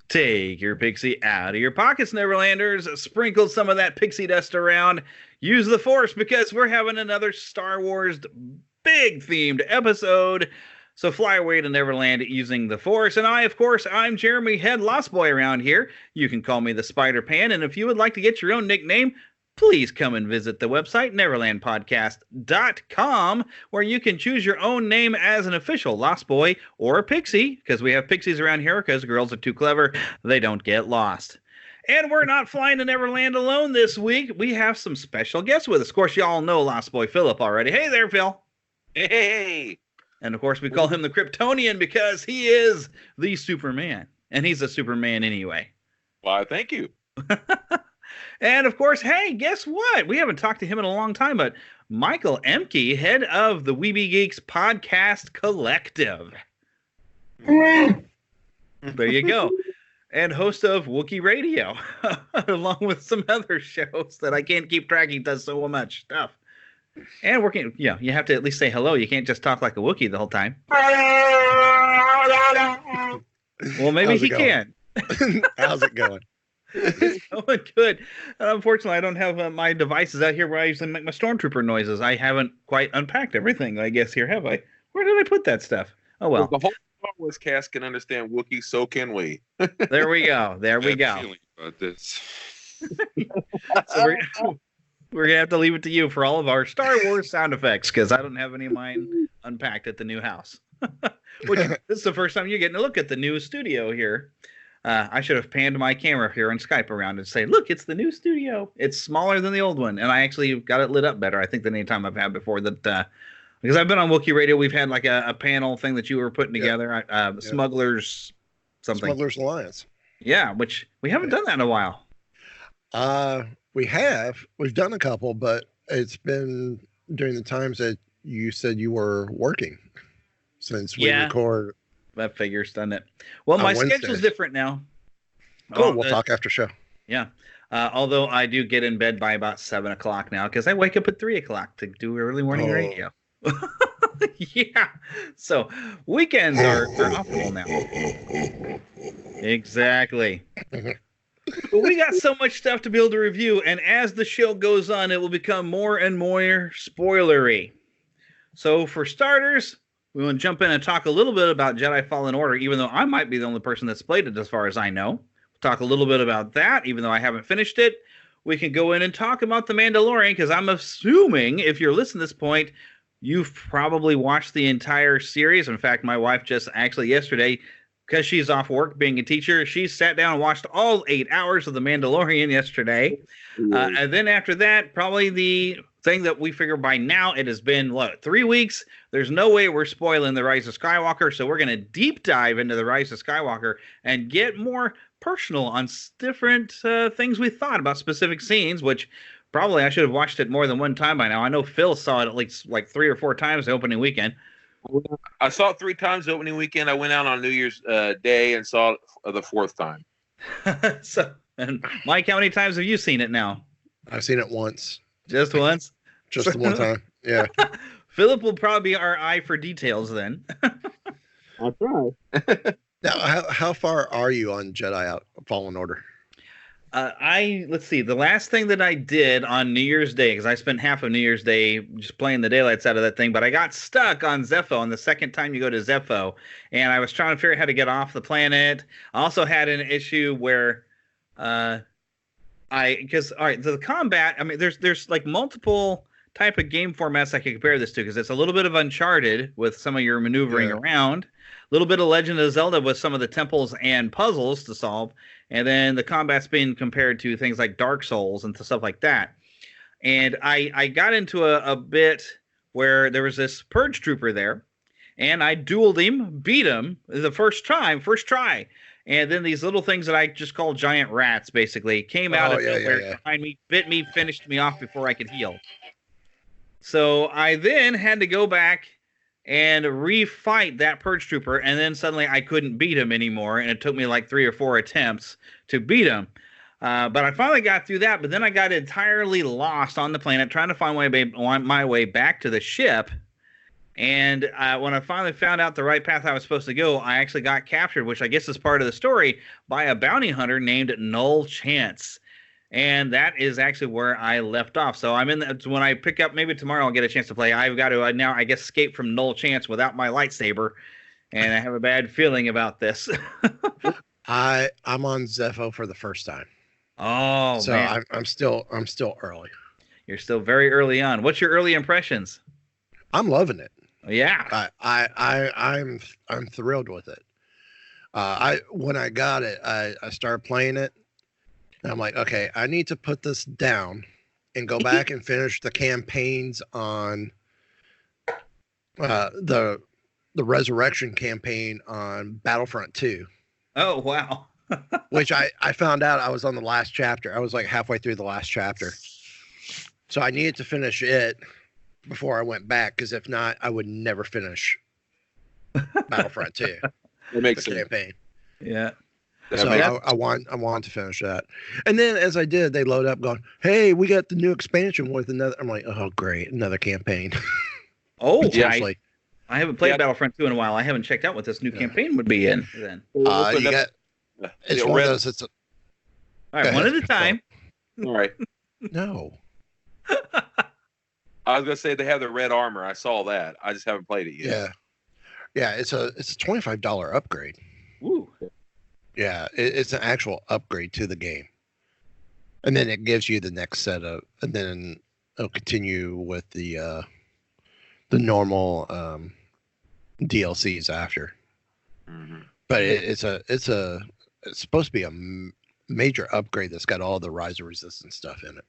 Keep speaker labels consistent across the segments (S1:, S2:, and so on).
S1: Take your pixie out of your pockets, Neverlanders. Sprinkle some of that pixie dust around. Use the Force because we're having another Star Wars big themed episode. So fly away to Neverland using the Force. And I, of course, I'm Jeremy, head Lost Boy around here. You can call me the Spider Pan. And if you would like to get your own nickname, please come and visit the website, neverlandpodcast.com, where you can choose your own name as an official Lost Boy or a Pixie, because we have Pixies around here because girls are too clever. They don't get lost. And we're not flying to Neverland alone this week. We have some special guests with us. Of course, you all know Lost Boy Philip already. Hey there, Phil.
S2: Hey.
S1: And, of course, we call him the Kryptonian because he is the Superman. And he's a Superman anyway.
S2: Why, thank you.
S1: And, of course, hey, guess what? We haven't talked to him in a long time, but Michael Ehmke, head of the Weeby Geeks Podcast Collective. There you go. And host of Wookie Radio, along with some other shows that I can't keep track. He does so much stuff. And working, you have to at least say hello. You can't just talk like a Wookiee the whole time. Well, maybe he can.
S3: How's it going?
S1: It's going good. Unfortunately, I don't have my devices out here where I usually make my stormtrooper noises. I haven't quite unpacked everything, I guess, here, have I? Where did I put that stuff? Oh, well.
S2: The whole Star Wars cast can understand Wookiee, so can we.
S1: There we go. There we go.
S4: Feeling about this.
S1: So we're going to have to leave it to you for all of our Star Wars sound effects, because I don't have any of mine unpacked at the new house. Which, this is the first time you're getting a look at the new studio here. I should have panned my camera here on Skype around and say, look, it's the new studio. It's smaller than the old one. And I actually got it lit up better, I think, than any time I've had before. That because I've been on Wookie Radio. We've had like a panel thing that you were putting together. Smugglers something.
S3: Smugglers Alliance.
S1: Yeah, which we haven't done that in a while.
S3: We've done a couple, but it's been during the times that you said you were working since we record.
S1: That figures, doesn't it? Well, my schedule's different now.
S3: Cool. We'll talk after show.
S1: Yeah. Although I do get in bed by about 7 o'clock now because I wake up at 3 o'clock to do early morning radio. Yeah. So weekends are optimal now. Exactly. But we got so much stuff to be able to review, and as the show goes on, it will become more and more spoilery. So for starters, we want to jump in and talk a little bit about Jedi Fallen Order, even though I might be the only person that's played it as far as I know. We'll talk a little bit about that, even though I haven't finished it. We can go in and talk about The Mandalorian, because I'm assuming, if you're listening to this point, you've probably watched the entire series. In fact, my wife just actually yesterday, because she's off work being a teacher, she sat down and watched all 8 hours of The Mandalorian yesterday. And then after that, probably the thing that we figure by now, it has been, 3 weeks? There's no way we're spoiling the Rise of Skywalker, so we're going to deep dive into the Rise of Skywalker and get more personal on different things we thought about specific scenes, which probably I should have watched it more than one time by now. I know Phil saw it at least 3 or 4 times the opening weekend.
S2: I saw it 3 times the opening weekend. I went out on New Year's Day and saw it the 4th time.
S1: And Mike, how many times have you seen it now?
S3: I've seen it once.
S1: Just once?
S3: Just the one time. Yeah.
S1: Philip will probably be our eye for details then.
S2: I'll try.
S3: Now, how far are you on Jedi Fallen Order?
S1: Let's see. The last thing that I did on New Year's Day, because I spent half of New Year's Day just playing the daylights out of that thing, but I got stuck on Zepho on the second time you go to Zepho, and I was trying to figure out how to get off the planet. I also had an issue where the combat, I mean, there's like multiple type of game formats I can compare this to, because it's a little bit of Uncharted with some of your maneuvering around, a little bit of Legend of Zelda with some of the temples and puzzles to solve, and then the combat's being compared to things like Dark Souls and stuff like that. And I got into a bit where there was this Purge Trooper there, and I dueled him, beat him the first try. And then these little things that I just call giant rats basically came out of nowhere behind me, bit me, finished me off before I could heal. So I then had to go back and refight that Purge Trooper, and then suddenly I couldn't beat him anymore, and it took me 3 or 4 attempts to beat him. But I finally got through that, but then I got entirely lost on the planet trying to find my way back to the ship, And when I finally found out the right path I was supposed to go, I actually got captured, which I guess is part of the story, by a bounty hunter named Null Chance. And that is actually where I left off. So I'm in the, when I pick up, maybe tomorrow I'll get a chance to play. I've got to now, I guess, escape from Null Chance without my lightsaber. And I have a bad feeling about this.
S3: I'm on Zepho for the first time.
S1: Oh,
S3: so
S1: man.
S3: I'm still early.
S1: You're still very early on. What's your early impressions?
S3: I'm loving it.
S1: Yeah.
S3: I'm thrilled with it. When I got it, I started playing it. And I'm like, okay, I need to put this down and go back and finish the campaigns on the Resurrection campaign on Battlefront 2.
S1: Oh, wow.
S3: Which I found out I was on the last chapter. I was like halfway through the last chapter. So I needed to finish it before I went back, because if not, I would never finish Battlefront 2.
S2: It makes sense.
S3: Campaign.
S1: Yeah.
S3: So I want to finish that. And then as I did, they load up going, hey, we got the new expansion with another. I'm like, oh, great. Another campaign.
S1: Oh,
S2: Yeah,
S1: I haven't played Battlefront 2 in a while. I haven't checked out what this new campaign would be in then.
S3: You got, it's one of those. It's
S1: all right, one at a time.
S2: All right.
S3: No.
S2: I was gonna say they have the red armor. I saw that. I just haven't played it yet.
S3: Yeah. It's a $25 upgrade.
S1: Woo.
S3: Yeah, it's an actual upgrade to the game. And then it gives you the next set of, and then it'll continue with the normal DLCs after.
S2: Mm-hmm.
S3: But it's supposed to be a major upgrade that's got all the Rise of Resistance stuff in it.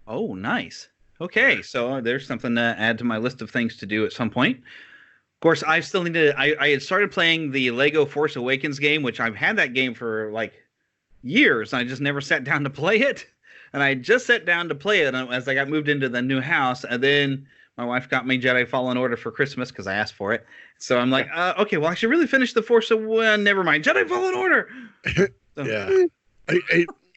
S1: Oh, nice. Okay, so there's something to add to my list of things to do at some point. Of course, I still need to. I had started playing the Lego Force Awakens game, which I've had that game for like years. And I just never sat down to play it. And I just sat down to play it as I got moved into the new house. And then my wife got me Jedi Fallen Order for Christmas because I asked for it. So I'm like, okay, well, I should really finish the Force Awakens. Never mind, Jedi Fallen Order. So,
S3: yeah,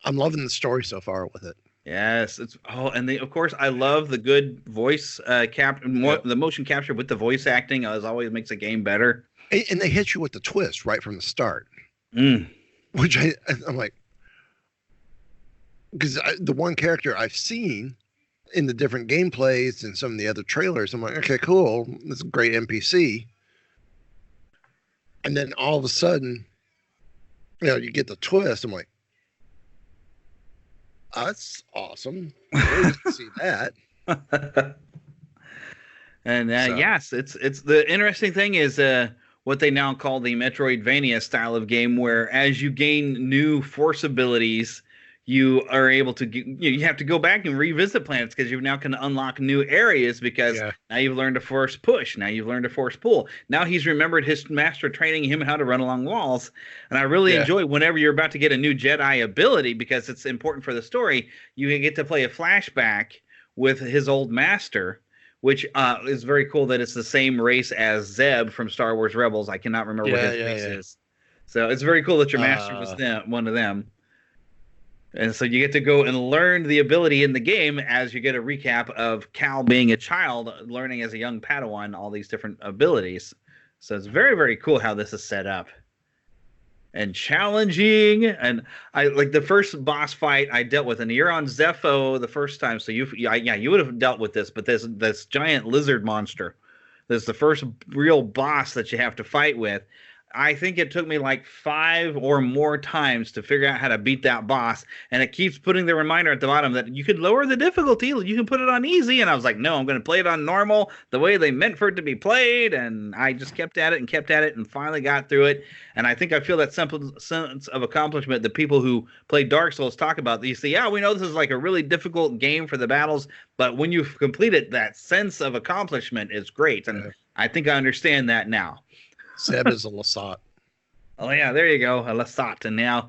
S3: I'm loving the story so far with it.
S1: Yes, and of course I love the good voice the motion capture with the voice acting as always makes a game better.
S3: And they hit you with the twist right from the start, which I'm like, because the one character I've seen in the different gameplays and some of the other trailers, I'm like, okay, cool, this is a great NPC, and then all of a sudden, you get the twist. I'm like, that's awesome. I didn't see that.
S1: And yes, it's the interesting thing is what they now call the Metroidvania style of game, where as you gain new force abilities, you are able to you have to go back and revisit planets because you now can unlock new areas because now you've learned to force push, now you've learned to force pull. Now he's remembered his master training him how to run along walls. And I really enjoy whenever you're about to get a new Jedi ability, because it's important for the story. You can get to play a flashback with his old master, which is very cool that it's the same race as Zeb from Star Wars Rebels. I cannot remember what his race is. So it's very cool that your master was one of them. And so you get to go and learn the ability in the game as you get a recap of Cal being a child, learning as a young Padawan all these different abilities. So it's very, very cool how this is set up. And challenging. And I like the first boss fight I dealt with, and you're on Zepho the first time, so you would have dealt with this, but this giant lizard monster. This is the first real boss that you have to fight with. I think it took me like 5 or more times to figure out how to beat that boss. And it keeps putting the reminder at the bottom that you could lower the difficulty. You can put it on easy. And I was like, no, I'm going to play it on normal, the way they meant for it to be played. And I just kept at it and finally got through it. And I think I feel that simple sense of accomplishment that people who play Dark Souls talk about. You say, we know this is like a really difficult game for the battles, but when you've completed, that sense of accomplishment is great. And I think I understand that now.
S3: Zeb is a Lasat.
S1: Oh, yeah, there you go, a Lasat. And now,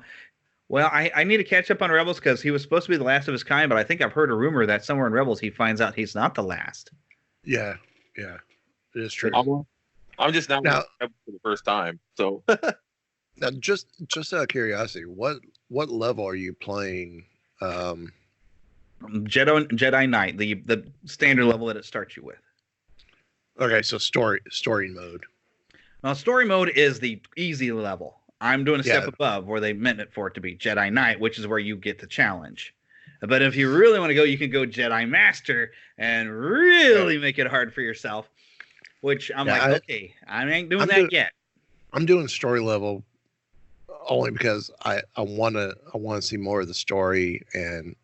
S1: well, I need to catch up on Rebels because he was supposed to be the last of his kind, but I think I've heard a rumor that somewhere in Rebels he finds out he's not the last.
S3: Yeah, it is true.
S2: I'm just now for the first time, so.
S3: Now, just out of curiosity, what level are you playing?
S1: Jedi Knight, the standard level that it starts you with.
S3: Okay, so story mode.
S1: Well, story mode is the easy level. I'm doing a step
S3: Yeah.
S1: above where they meant it for it to be Jedi Knight, which is where you get the challenge. But if you really want to go, you can go Jedi Master and really make it hard for yourself. Which I'm okay, I ain't doing that yet.
S3: I'm doing story level only because I want to see more of the story, and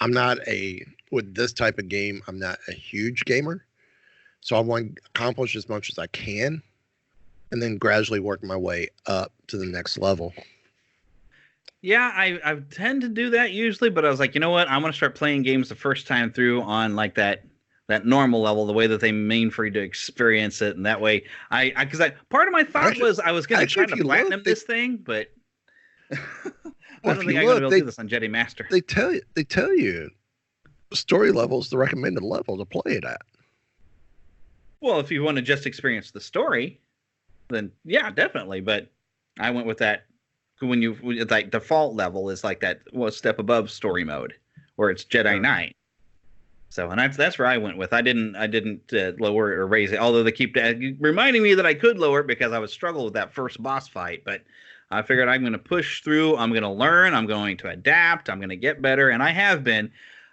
S3: I'm not with this type of game, I'm not a huge gamer, so I want to accomplish as much as I can, and then gradually work my way up to the next level.
S1: Yeah, I tend to do that usually, but I was like, you know what? I'm gonna start playing games the first time through on like that normal level, the way that they mean for you to experience it, and that way because part of my thought was I was gonna try to platinum this thing, but I don't think I'm gonna be able to do this on Jedi Master.
S3: They tell you story level is the recommended level to play it at.
S1: Well, if you want to just experience the story, then yeah, definitely. But I went with that when like default level is like that step above story mode where it's Jedi Knight. So, and that's where I went with. I didn't lower it or raise it, although they keep reminding me that I could lower it because I was struggling with that first boss fight. But I figured I'm going to push through. I'm going to learn. I'm going to adapt. I'm going to get better, and I have been.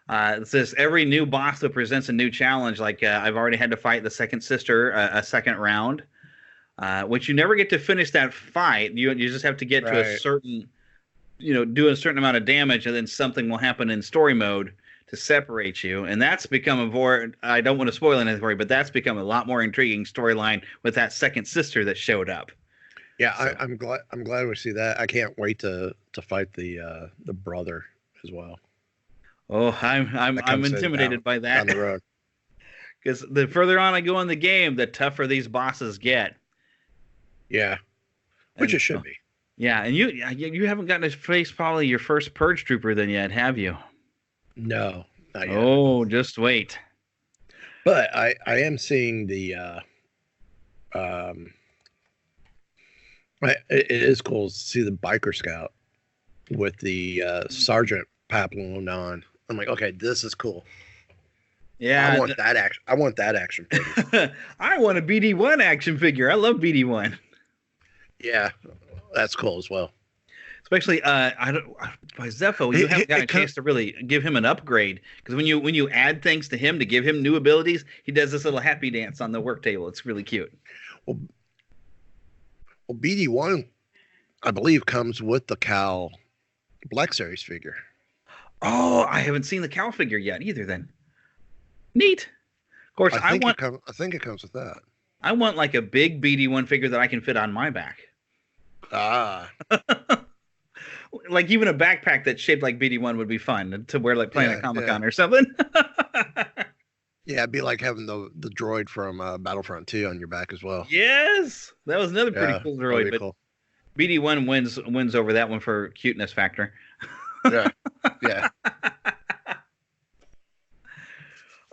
S1: It's just every new boss that presents a new challenge. Like I've already had to fight the second sister a second round, which you never get to finish that fight. You just have to get to a certain, do a certain amount of damage, and then something will happen in story mode to separate you, and that's become I don't want to spoil anything for you, but that's become a lot more intriguing storyline with that second sister that showed up.
S3: Yeah, so. I'm glad we see that. I can't wait to fight the brother as well.
S1: Oh, I'm intimidated by that.
S3: Down the road.
S1: Because the further on I go in the game, the tougher these bosses get.
S3: Yeah, which it should be.
S1: Yeah, and you haven't gotten to face probably your first Purge Trooper then yet, have you?
S3: No, not yet.
S1: Oh, just wait.
S3: But I am seeing the it is cool to see the biker scout with the sergeant paplone on. I'm like, okay, this is cool.
S1: Yeah,
S3: I want that action. I want that action figure.
S1: I want a BD1 action figure. I love BD1.
S3: Yeah, that's cool as well.
S1: Especially, by Zepho, you haven't got a chance to really give him an upgrade, because when you add things to him to give him new abilities, he does this little happy dance on the work table. It's really cute.
S3: Well, BD1, I believe, comes with the Cal Black Series figure.
S1: Oh, I haven't seen the Cal figure yet either. Then, neat. Of course, I
S3: think it comes with that.
S1: I want like a big BD1 figure that I can fit on my back.
S3: Ah.
S1: Like even a backpack that's shaped like BD1 would be fun to wear, like playing at Comic-Con or something.
S3: Yeah, it'd be like having the droid from Battlefront 2 on your back as well.
S1: Yes, that was another pretty cool droid. But
S3: cool.
S1: BD1 wins over that one for cuteness factor.
S3: Yeah.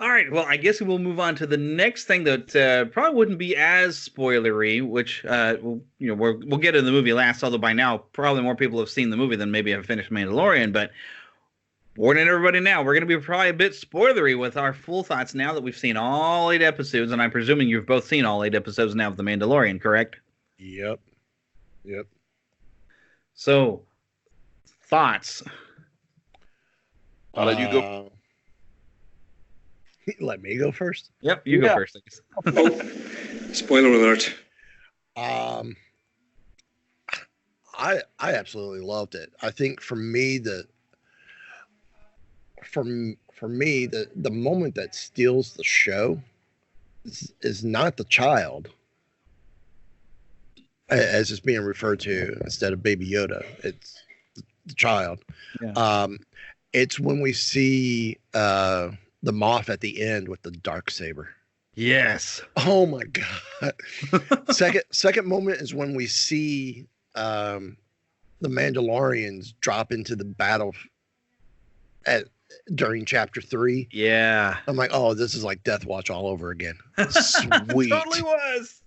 S1: All right, well, I guess we'll move on to the next thing that probably wouldn't be as spoilery, which we'll get in the movie last. Although by now, probably more people have seen the movie than maybe have finished Mandalorian. But warning everybody now, we're going to be probably a bit spoilery with our full thoughts now that we've seen all 8 episodes, and I'm presuming you've both seen all 8 episodes now of The Mandalorian, correct?
S3: Yep.
S1: So, thoughts?
S2: I'll let you go.
S3: Let me go first.
S1: Yep, you go first.
S4: Oh, spoiler alert.
S3: I absolutely loved it. I think for me the moment that steals the show is not the child, as it's being referred to instead of Baby Yoda. It's the child. Yeah. It's when we see the Moff at the end with the Darksaber.
S1: Yes.
S3: Oh my God. Second moment is when we see the Mandalorians drop into the battle during chapter 3.
S1: Yeah.
S3: I'm like, oh, this is like Death Watch all over again. Sweet.
S1: It totally was.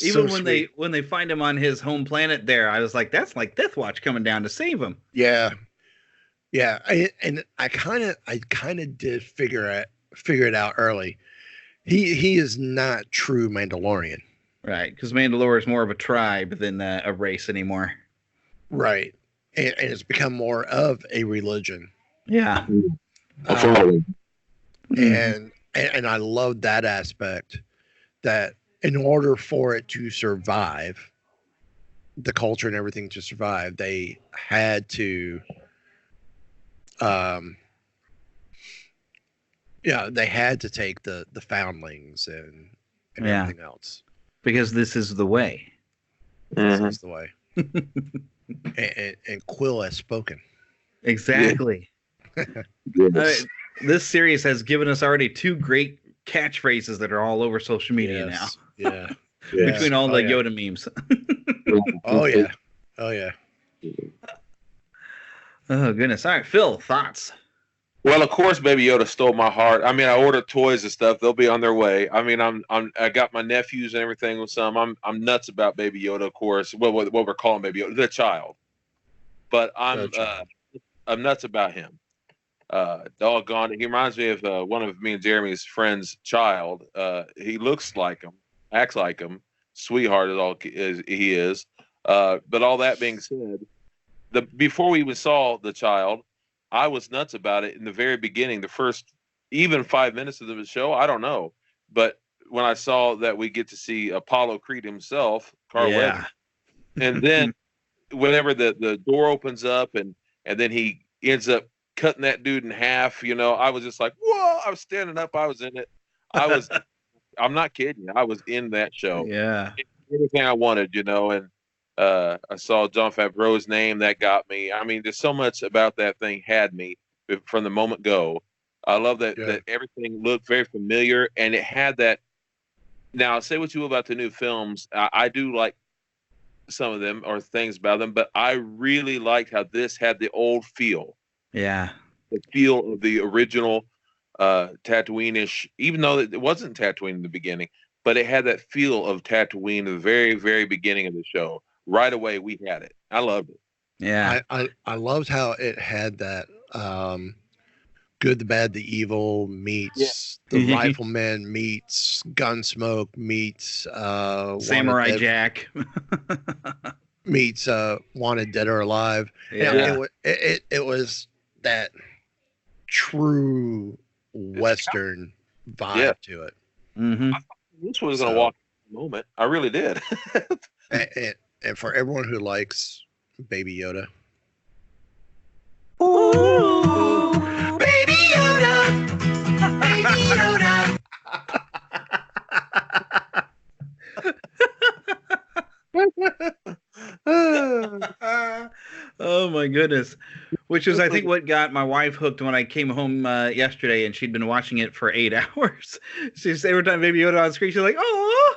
S1: Even when they find him on his home planet there, I was like, that's like Death Watch coming down to save him.
S3: Yeah. Yeah, and I kind of did figure it out early. He is not true Mandalorian.
S1: Right, because Mandalore is more of a tribe than a race anymore.
S3: Right. And it's become more of a religion.
S1: Yeah.
S3: And I love that aspect, that in order for it to survive, the culture and everything to survive, they had to they had to take the foundlings and everything else.
S1: Because this is the way.
S3: This is the way. and Quill has spoken.
S1: Exactly.
S2: Yes.
S1: This series has given us already 2 great catchphrases that are all over social media now.
S3: Yeah.
S1: Between all the Yoda memes.
S3: Oh yeah. Oh yeah.
S1: Oh goodness. All right, Phil, thoughts?
S2: Well, of course, Baby Yoda stole my heart. I mean, I ordered toys and stuff; they'll be on their way. I mean, I got my nephews and everything with some. I'm nuts about Baby Yoda, of course. What we're calling Baby Yoda, the child. But I'm nuts about him. Doggone, he reminds me of one of me and Jeremy's friends' child. He looks like him, acts like him, sweetheart as he is. But all that being said, before we even saw the child, I was nuts about it in the very beginning. The first even 5 minutes of the show, I don't know, but when I saw that we get to see Apollo Creed himself, Carl Weathers, and then whenever the door opens up and then he ends up cutting that dude in half, I was just like, whoa! I was standing up. I was in it. I'm not kidding you. I was in that show.
S1: Yeah.
S2: Everything I wanted, and I saw Jon Favreau's name. That got me. I mean, there's so much about that thing had me from the moment go. I love that everything looked very familiar, and it had that. Now, say what you will about the new films. I do like some of them or things about them, but I really liked how this had the old feel.
S1: Yeah.
S2: The feel of the original Tatooine-ish, even though it wasn't Tatooine in the beginning, but it had that feel of Tatooine at the very, very beginning of the show. Right away, we had it. I loved it.
S1: Yeah.
S3: I loved how it had that good, the bad, the evil meets the rifleman meets Gunsmoke meets
S1: Samurai Jack
S3: meets Wanted Dead or Alive.
S1: Yeah.
S3: It was that true Western vibe to it.
S1: Mm-hmm.
S2: I thought this was going to walk in the moment. I really did.
S3: And for everyone who likes Baby Yoda.
S5: Ooh, Baby Yoda, Baby Yoda.
S1: Oh my goodness. Which is, I think, what got my wife hooked when I came home yesterday, and she'd been watching it for 8 hours. She's every time Baby Yoda on screen, she's like, "Oh!"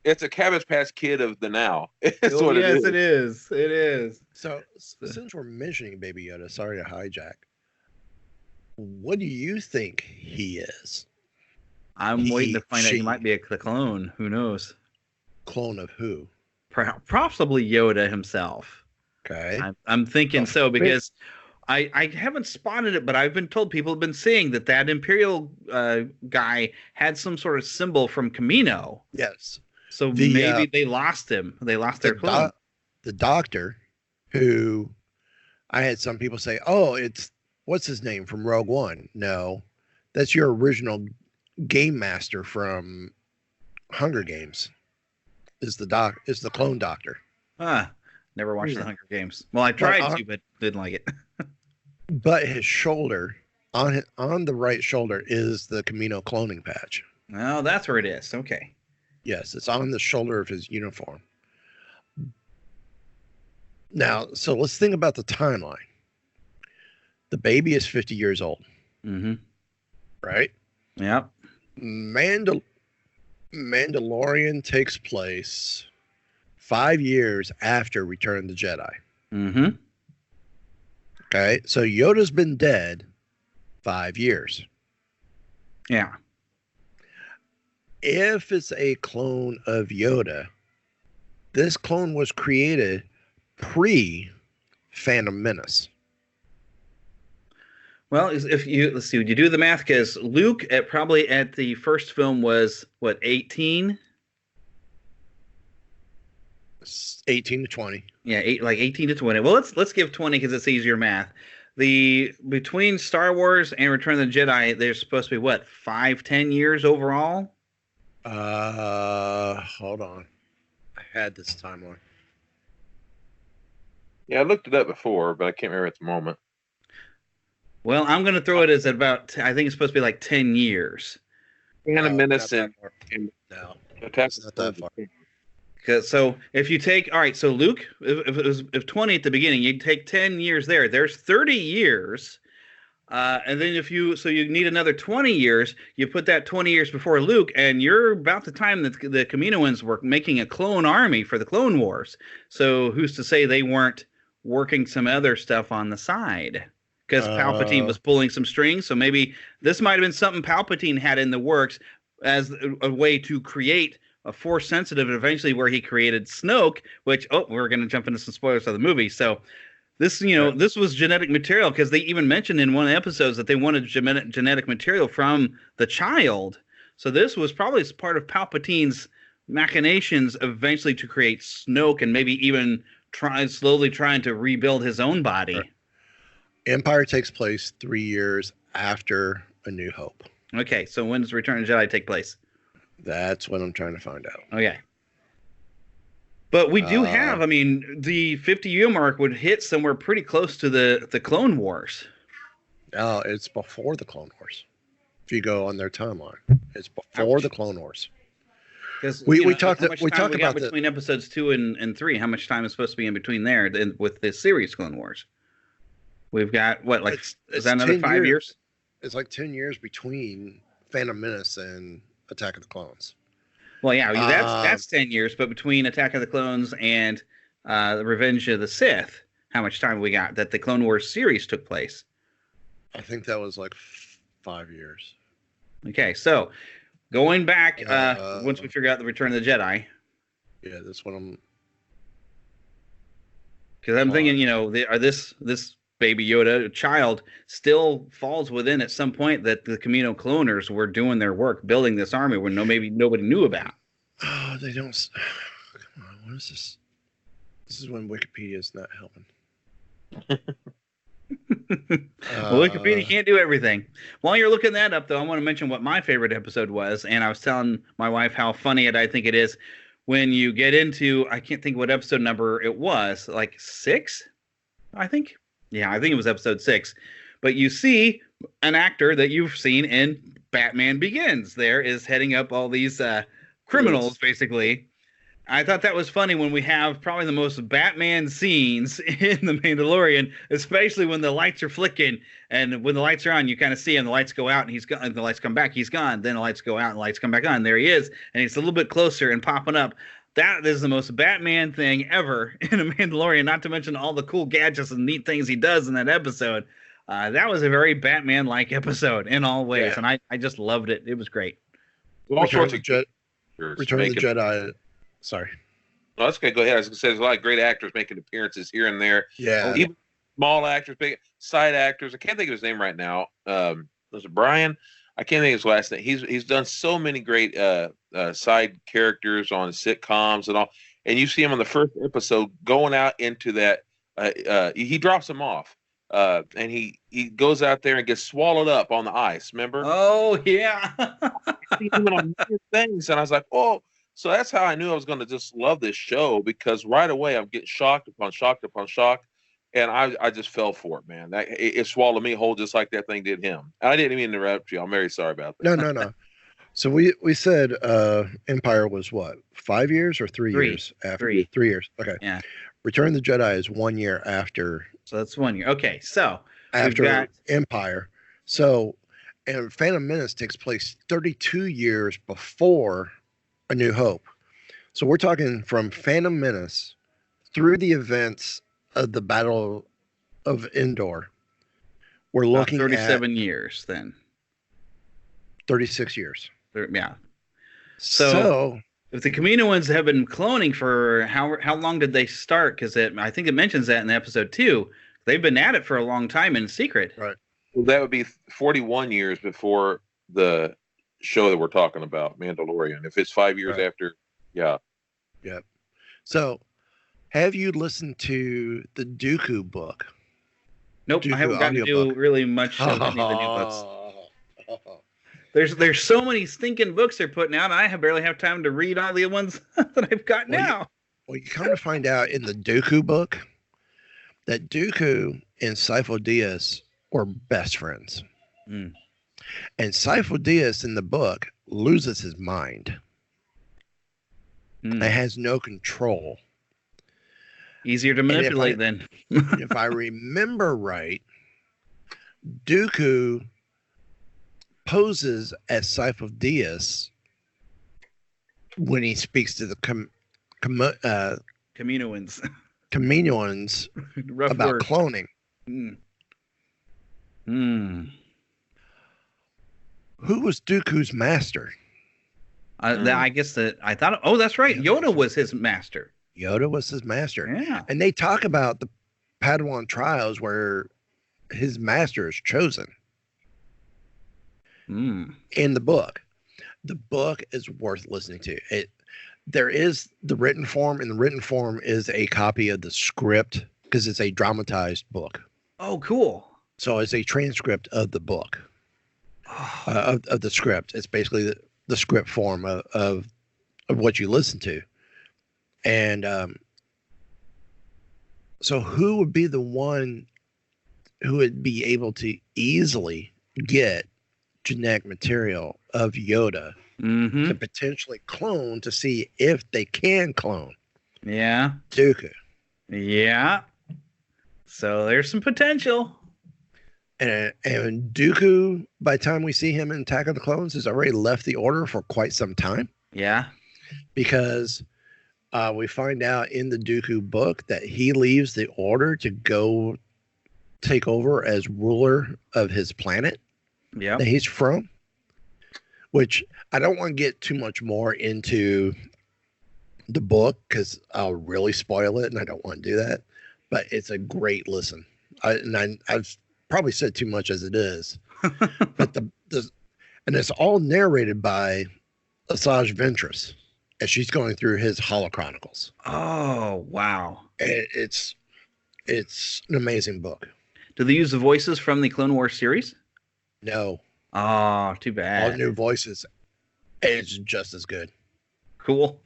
S2: It's a Cabbage Patch Kid of the now. It's
S1: Oh,
S2: what
S1: yes,
S2: it is.
S1: it is.
S3: So since we're mentioning Baby Yoda, sorry to hijack. What do you think he is?
S1: I'm waiting to find out. He might be a clone. Who knows?
S3: Clone of who?
S1: Possibly Yoda himself.
S3: Okay.
S1: I'm thinking so, because I haven't spotted it, but I've been told, people have been saying that Imperial guy had some sort of symbol from Camino.
S3: Yes.
S1: So maybe they lost him. They lost their clone.
S3: The doctor, who I had some people say, "Oh, it's what's his name from Rogue One." No, that's your original game master from Hunger Games. Is the clone doctor?
S1: Never watched the Hunger Games. Well, I tried to, but didn't like it.
S3: But his shoulder, on the right shoulder, is the Camino cloning patch.
S1: Oh, that's where it is. Okay.
S3: Yes, it's on the shoulder of his uniform. Now, so let's think about the timeline. The baby is 50 years old.
S1: Mm-hmm.
S3: Right?
S1: Yep.
S3: Mandalorian takes place 5 years after Return of the Jedi.
S1: Mm-hmm.
S3: Okay, so Yoda's been dead 5 years.
S1: Yeah.
S3: If it's a clone of Yoda, this clone was created pre-Phantom Menace.
S1: Well, if you let's see, you do the math because Luke probably at the first film was what 18.
S3: 18 to 20.
S1: Yeah, like 18 to 20. Well, let's give 20 because it's easier math. Between Star Wars and Return of the Jedi, there's supposed to be what 5-10 years overall.
S3: Hold on. I had this timeline.
S2: Yeah, I looked it up before, but I can't remember at the moment.
S1: Well, I'm going to throw it as about, I think it's supposed to be like 10 years.
S2: Phantom Menace
S3: not
S2: and
S3: that far. No,
S2: Attack
S3: it's not that far.
S1: So if you take, all right, so Luke, if 20 at the beginning, you'd take 10 years there. There's 30 years. And then you need another 20 years, you put that 20 years before Luke, and you're about the time that the Kaminoans were making a clone army for the Clone Wars. So who's to say they weren't working some other stuff on the side? Because Palpatine was pulling some strings, so maybe this might have been something Palpatine had in the works as a way to create a Force sensitive, and eventually where he created Snoke, which, we're going to jump into some spoilers of the movie. So this, this was genetic material because they even mentioned in one of the episodes that they wanted genetic material from the child. So this was probably part of Palpatine's machinations eventually to create Snoke and maybe even slowly trying to rebuild his own body.
S3: Right. Empire takes place 3 years after A New Hope.
S1: Okay, so when does Return of the Jedi take place?
S3: That's what I'm trying to find out.
S1: Okay. But we do have, the 50-year mark would hit somewhere pretty close to the Clone Wars.
S3: No, it's before the Clone Wars. If you go on their timeline, it's before the Clone Wars.
S1: Because
S3: we talked
S1: about
S3: about
S1: between episodes 2 and 3. How much time is supposed to be in between there with the series Clone Wars? We've got is that another 5 years?
S3: It's like 10 years between Phantom Menace and Attack of the Clones.
S1: Well, yeah, that's 10 years, but between Attack of the Clones and the Revenge of the Sith, how much time we got that the Clone Wars series took place?
S3: I think that was like 5 years.
S1: Okay, so going back, once we figure out the Return of the Jedi.
S3: Yeah, that's what I'm.
S1: Because I'm thinking, this Baby Yoda child still falls within at some point that the Kamino cloners were doing their work, building this army when maybe nobody knew about.
S3: Oh, they don't. Come on, what is this? This is when Wikipedia is not helping.
S1: Well, Wikipedia can't do everything. While you're looking that up, though, I want to mention what my favorite episode was, and I was telling my wife how funny I think it is when you get into, I can't think what episode number it was, like 6, I think. Yeah, I think it was episode 6. But you see an actor that you've seen in Batman Begins there is heading up all these criminals, basically. I thought that was funny when we have probably the most Batman scenes in The Mandalorian, especially when the lights are flicking. And when the lights are on, you kind of see him. The lights go out and he's gone. And the lights come back, he's gone. Then the lights go out and the lights come back on. There he is. And he's a little bit closer and popping up. That is the most Batman thing ever in A Mandalorian, not to mention all the cool gadgets and neat things he does in that episode. That was a very Batman-like episode in all ways, and I just loved it. It was great.
S2: All sorts of
S3: Return of the Jedi. Sorry.
S2: No, that's okay. Go ahead. I was going to say there's a lot of great actors making appearances here and there.
S3: Yeah.
S2: Even small actors, big side actors. I can't think of his name right now. Was it Brian? I can't think of his last name. He's done so many great side characters on sitcoms and all. And you see him on the first episode going out into that. He drops them off, and he goes out there and gets swallowed up on the ice. Remember?
S1: Oh yeah.
S2: Even on things, and I was like, oh. So that's how I knew I was going to just love this show, because right away I'm getting shocked upon shocked upon shocked. And I just fell for it, man. It swallowed me whole, just like that thing did him. I didn't even interrupt you. I'm very sorry about that.
S3: No. So we said Empire was what, 5 years or 3 years after?
S1: 3
S3: years. Okay.
S1: Yeah.
S3: Return of the Jedi is 1 year after.
S1: So that's 1 year. Okay. So
S3: after Empire. So, and Phantom Menace takes place 32 years before A New Hope. So we're talking from Phantom Menace through the events of the Battle of Endor. We're looking
S1: 37 years then.
S3: 36 years.
S1: Yeah. So if the Kaminoans have been cloning for how long did they start? Because I think it mentions that in episode 2. They've been at it for a long time in secret.
S3: Right.
S2: Well, that would be 41 years before the show that we're talking about, Mandalorian. If it's 5 years
S3: Right.
S2: after, yeah.
S3: Yep. So, have you listened to the Dooku book?
S1: Nope, I haven't gotten to do
S3: audiobook.
S1: really much of any of the new books. There's so many stinking books they're putting out, and I barely have time to read all the ones that I've got
S3: Well,
S1: now.
S3: Well, you come to find out in the Dooku book that Dooku and Sifo Dyas were best friends.
S1: Mm.
S3: And Sifo Dyas in the book loses his mind
S1: Mm.
S3: and has no control.
S1: Easier to manipulate then.
S3: If I remember right, Dooku poses as Sifo Dyas when he speaks to the
S1: Kaminoans.
S3: Kaminoans
S1: Rough
S3: about
S1: word.
S3: cloning.
S1: Mm. Mm.
S3: Who was Dooku's master?
S1: I guess that I thought. Oh, that's right. Yoda was his master.
S3: Yoda was his master.
S1: Yeah.
S3: And they talk about the Padawan trials where his master is chosen
S1: Mm.
S3: in the book. The book is worth listening to. There is the written form, and the written form is a copy of the script because it's a dramatized book.
S1: Oh, cool.
S3: So it's a transcript of the book, of the script. It's basically the script form of what you listen to. And so who would be the one who would be able to easily get genetic material of Yoda
S1: Mm-hmm.
S3: to potentially clone to see if they can clone
S1: Yeah.
S3: Dooku?
S1: Yeah. So there's some potential.
S3: And Dooku, by the time we see him in Attack of the Clones, has already left the Order for quite some time,
S1: Yeah.
S3: because we find out in the Dooku book that he leaves the Order to go take over as ruler of his planet
S1: Yeah.
S3: that he's from, which I don't want to get too much more into the book because I'll really spoil it, and I don't want to do that. But it's a great listen. I've probably said too much as it is, but and it's all narrated by Asajj Ventress as she's going through his Holochronicles.
S1: Oh, wow.
S3: It's an amazing book.
S1: Do they use the voices from the Clone Wars series?
S3: No,
S1: Oh, too
S3: all
S1: bad.
S3: new voices. It's just as good.
S1: Cool.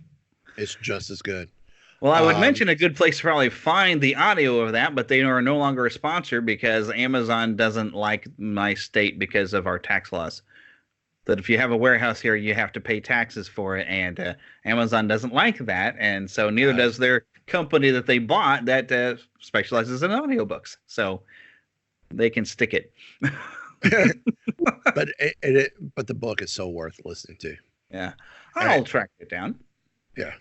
S3: It's just as good.
S1: Well, I would mention a good place to probably find the audio of that, but they are no longer a sponsor because Amazon doesn't like my state because of our tax laws. That if you have a warehouse here, you have to pay taxes for it, and Amazon doesn't like that, and so neither does their company that they bought that specializes in audiobooks. So they can stick it.
S3: But but the book is so worth listening to.
S1: Yeah, I'll track it down.
S3: Yeah.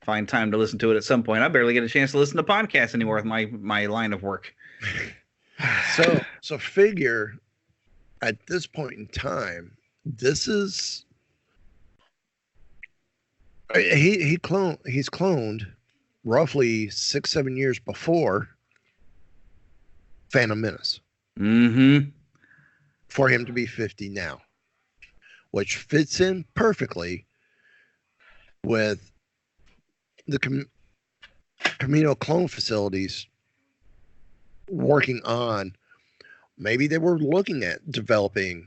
S1: Find time to listen to it at some point. I barely get a chance to listen to podcasts anymore with my line of work.
S3: So figure at this point in time, this is he's cloned roughly 6-7 years before Phantom Menace
S1: Mm-hmm.
S3: for him to be 50 now, which fits in perfectly with the Camino clone facilities working on. Maybe they were looking at developing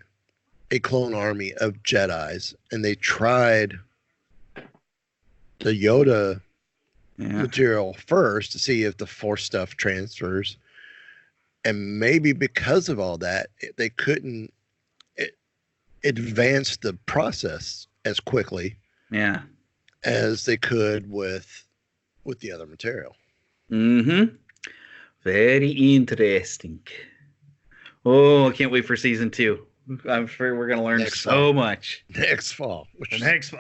S3: a clone army of Jedis, and they tried the Yoda material first to see if the Force stuff transfers. And maybe because of all that, they couldn't advance the process as quickly as they could with the other material.
S1: Mm-hmm. Very interesting. Oh, I can't wait for season 2. I'm sure we're gonna learn so much
S3: Next fall. Which
S1: that's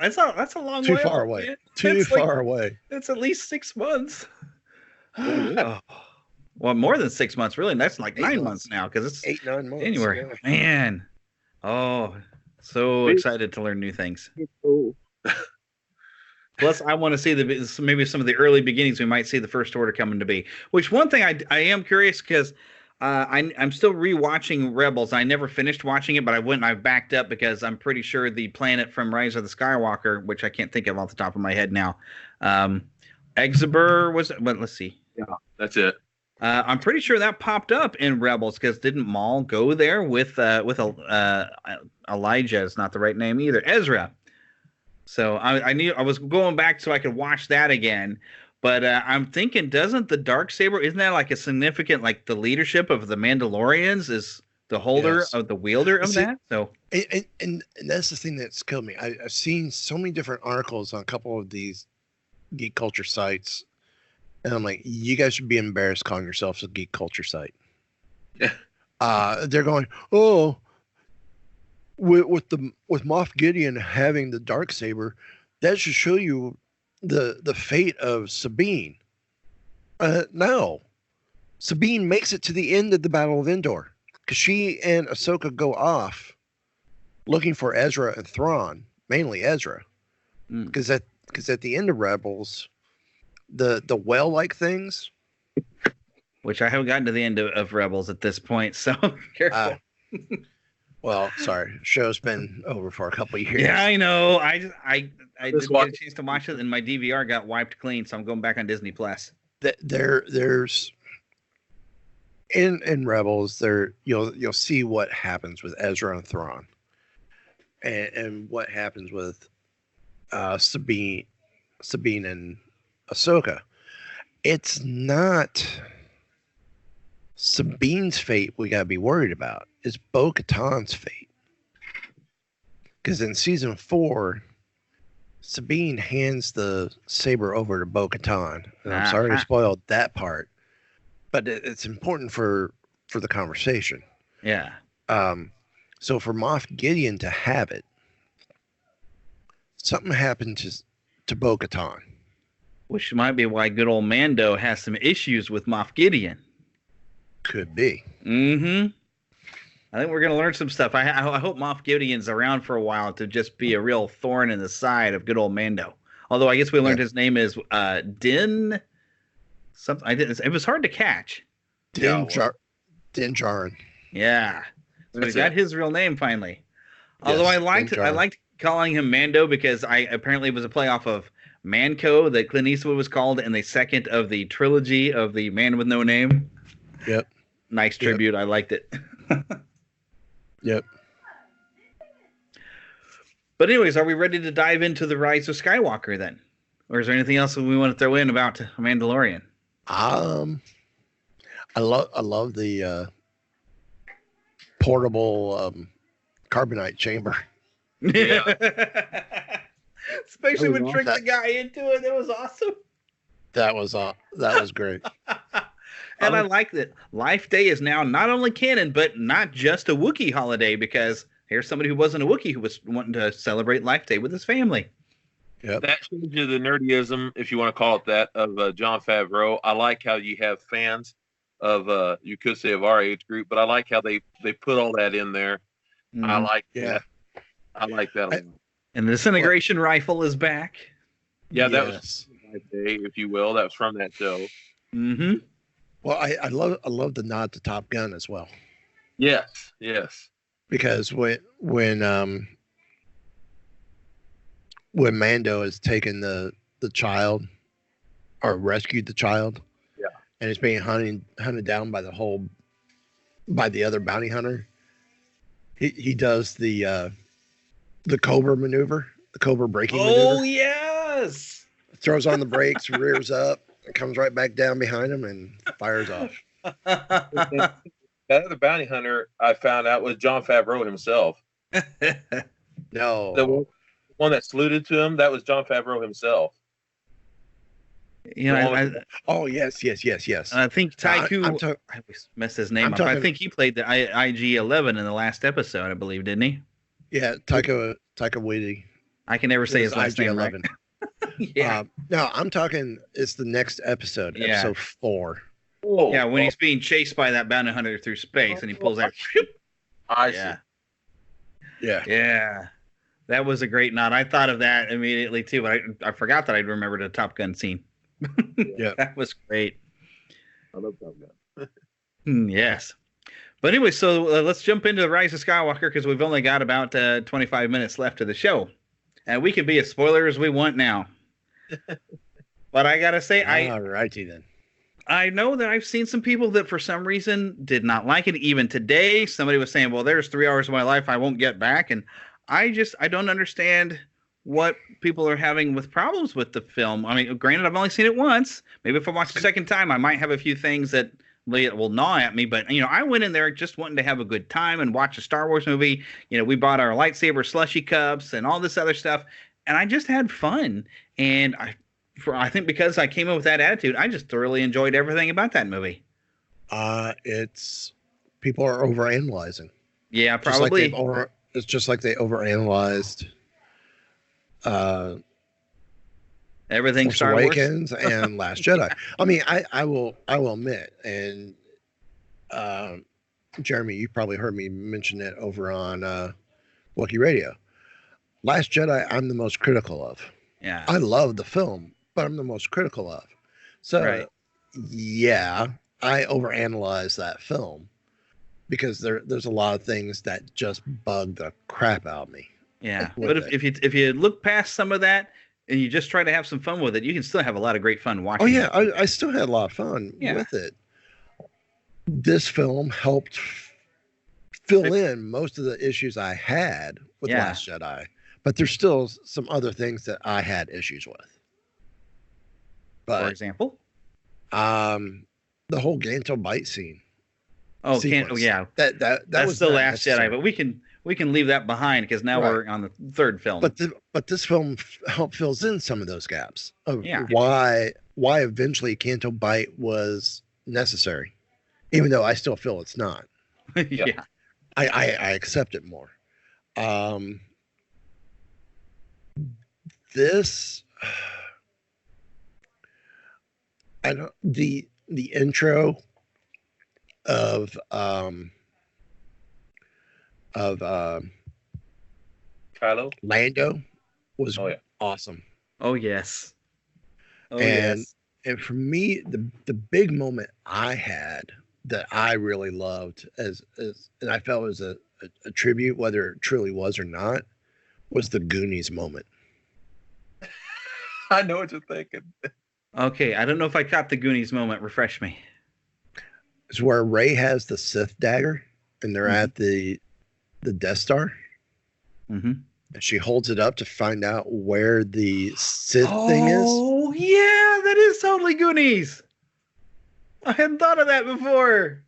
S1: a long
S3: too
S1: way
S3: far
S1: off,
S3: away.
S1: man.
S3: Too
S1: That's
S3: far away.
S1: It's at least 6 months. Oh. Well, more than 6 months, really. That's like 9 months now because it's
S3: 8-9 months.
S1: January.
S3: Yeah.
S1: Man. Oh, so excited to learn new things. Plus, I want to see maybe some of the early beginnings. We might see the First Order coming to be. Which one thing I am curious because I'm still rewatching Rebels. I never finished watching it, but I went and I backed up because I'm pretty sure the planet from Rise of the Skywalker, which I can't think of off the top of my head now, Exeber was. But let's see.
S2: Yeah, that's it.
S1: I'm pretty sure that popped up in Rebels because didn't Maul go there with Elijah? Is not the right name either. Ezra. So I knew I was going back so I could watch that again. But I'm thinking, doesn't the Darksaber, isn't that like a significant, like the leadership of the Mandalorians is the holder of the wielder of that? So
S3: and that's the thing that's killed me. I've seen so many different articles on a couple of these geek culture sites, and I'm like, you guys should be embarrassed calling yourselves a geek culture site.
S2: Yeah.
S3: They're going, oh, with Moff Gideon having the Darksaber, that should show you the fate of Sabine. No. Sabine makes it to the end of the Battle of Endor because she and Ahsoka go off looking for Ezra and Thrawn, mainly Ezra. Because at the end of Rebels, the well-like things,
S1: which I haven't gotten to the end of Rebels at this point, so careful.
S3: Well, sorry, show's been over for a couple of years.
S1: Yeah, I know. I didn't get a chance to watch it, and my DVR got wiped clean, so I'm going back on Disney Plus.
S3: There's in Rebels, you'll see what happens with Ezra and Thrawn, and what happens with Sabine and Ahsoka. It's not Sabine's fate we gotta be worried about. It's Bo-Katan's fate. Because in season 4, Sabine hands the saber over to Bo-Katan. And I'm sorry to spoil that part, but it's important for the conversation.
S1: Yeah.
S3: So for Moff Gideon to have it, something happened to Bo-Katan.
S1: Which might be why good old Mando has some issues with Moff Gideon.
S3: Could be.
S1: Mm-hmm. I think we're going to learn some stuff. I hope Moff Gideon's around for a while to just be a real thorn in the side of good old Mando. Although I guess we learned his name is Din. Something. It was hard to catch.
S3: Din Djarin.
S1: Yeah. So he got his real name finally.
S3: Yes,
S1: Although I liked calling him Mando because apparently it was a play off of Manco that Clint Eastwood was called in the second of the trilogy of the Man with No Name.
S3: Yep.
S1: Nice tribute. I liked it.
S3: Yep.
S1: But anyways, are we ready to dive into the Rise of Skywalker then? Or is there anything else that we want to throw in about Mandalorian?
S3: I love the portable carbonite chamber.
S1: Yeah. Especially when tricked
S3: that.
S1: the guy into it. It was awesome.
S3: That was great.
S1: And I like that Life Day is now not only canon, but not just a Wookiee holiday, because here's somebody who wasn't a Wookiee who was wanting to celebrate Life Day with his family.
S3: Yep.
S2: That shows you the nerdyism, if you want to call it that, of Jon Favreau. I like how you have fans of, you could say, of our age group, but I like how they put all that in there.
S1: Mm-hmm.
S2: I like that. I like that a lot.
S1: And the disintegration rifle is back.
S2: Yeah, that was Life Day, if you will. That was from that show.
S1: Mm-hmm.
S3: Well, I love the nod to Top Gun as well.
S2: Yes.
S3: Because when Mando has taken the child or rescued the child, and it's being hunted down by the other bounty hunter, he does the Cobra maneuver, the Cobra braking maneuver.
S1: Oh yes!
S3: Throws on the brakes, rears up, and comes right back down behind him and fires off.
S2: That other bounty hunter I found out was Jon Favreau himself.
S3: No.
S2: The one that saluted to him, that was Jon Favreau himself.
S1: You know,
S3: oh yes.
S1: I think Tycho. I always mess his name up. I think he played the IG-11 in the last episode, I believe, didn't he?
S3: Yeah, Taika Waititi.
S1: I can never say his last name right.
S3: Yeah. No, I'm talking. It's the next episode, episode 4.
S2: Oh,
S1: yeah, when he's being chased by that bounty hunter through space, and he pulls out.
S2: I see.
S3: Yeah.
S1: That was a great nod. I thought of that immediately too, but I forgot that I'd remembered the Top Gun scene.
S3: Yeah,
S1: that was great.
S2: I love Top Gun.
S1: Yes. But anyway, so let's jump into the Rise of Skywalker because we've only got about 25 minutes left of the show. And we can be as spoiler as we want now. But I got to say,
S3: All righty then.
S1: I know that I've seen some people that for some reason did not like it. Even today, somebody was saying, well, there's 3 hours of my life I won't get back. And I don't understand what people are having with problems with the film. I mean, granted, I've only seen it once. Maybe if I watch the second time, I might have a few things that will gnaw at me. But, I went in there just wanting to have a good time and watch a Star Wars movie. We bought our lightsaber slushy cups and all this other stuff. And I just had fun. And I think because I came in with that attitude, I just thoroughly enjoyed everything about that movie.
S3: It's people are overanalyzing.
S1: Yeah, probably.
S3: It's just like they overanalyzed
S1: everything
S3: Force
S1: Star Wars
S3: Awakens and Last Jedi. I mean, I will admit, and Jeremy, you probably heard me mention it over on Wookie Radio. Last Jedi, I'm the most critical of.
S1: Yeah,
S3: I love the film, but I'm the most critical of. So,
S1: right.
S3: Yeah, I overanalyze that film because there's a lot of things that just bug the crap out of me.
S1: Yeah, but if you look past some of that and you just try to have some fun with it, you can still have a lot of great fun watching.
S3: Oh yeah, I still had a lot of fun with it. This film helped fill in most of the issues I had with Last Jedi, but there's still some other things that I had issues with. But,
S1: for example,
S3: the whole Ganto bite scene.
S1: Oh, yeah,
S3: that
S1: that's
S3: was
S1: the Last Jedi, but we can leave that behind because now we're on the third film.
S3: But this film fills in some of those gaps of why eventually Canto Bite was necessary, even though I still feel it's not.
S1: Yeah,
S3: I accept it more. This I don't the intro of
S2: Kylo
S3: Lando was awesome.
S1: Oh yes.
S3: And for me, the big moment I had that I really loved and I felt was a tribute, whether it truly was or not, was the Goonies moment.
S2: I know what you're thinking.
S1: Okay, I don't know if I caught the Goonies moment. Refresh me.
S3: It's where Rey has the Sith dagger and they're at the Death Star.
S1: Mm-hmm.
S3: And she holds it up to find out where the Sith thing is.
S1: Oh, yeah, that is totally Goonies. I hadn't thought of that before.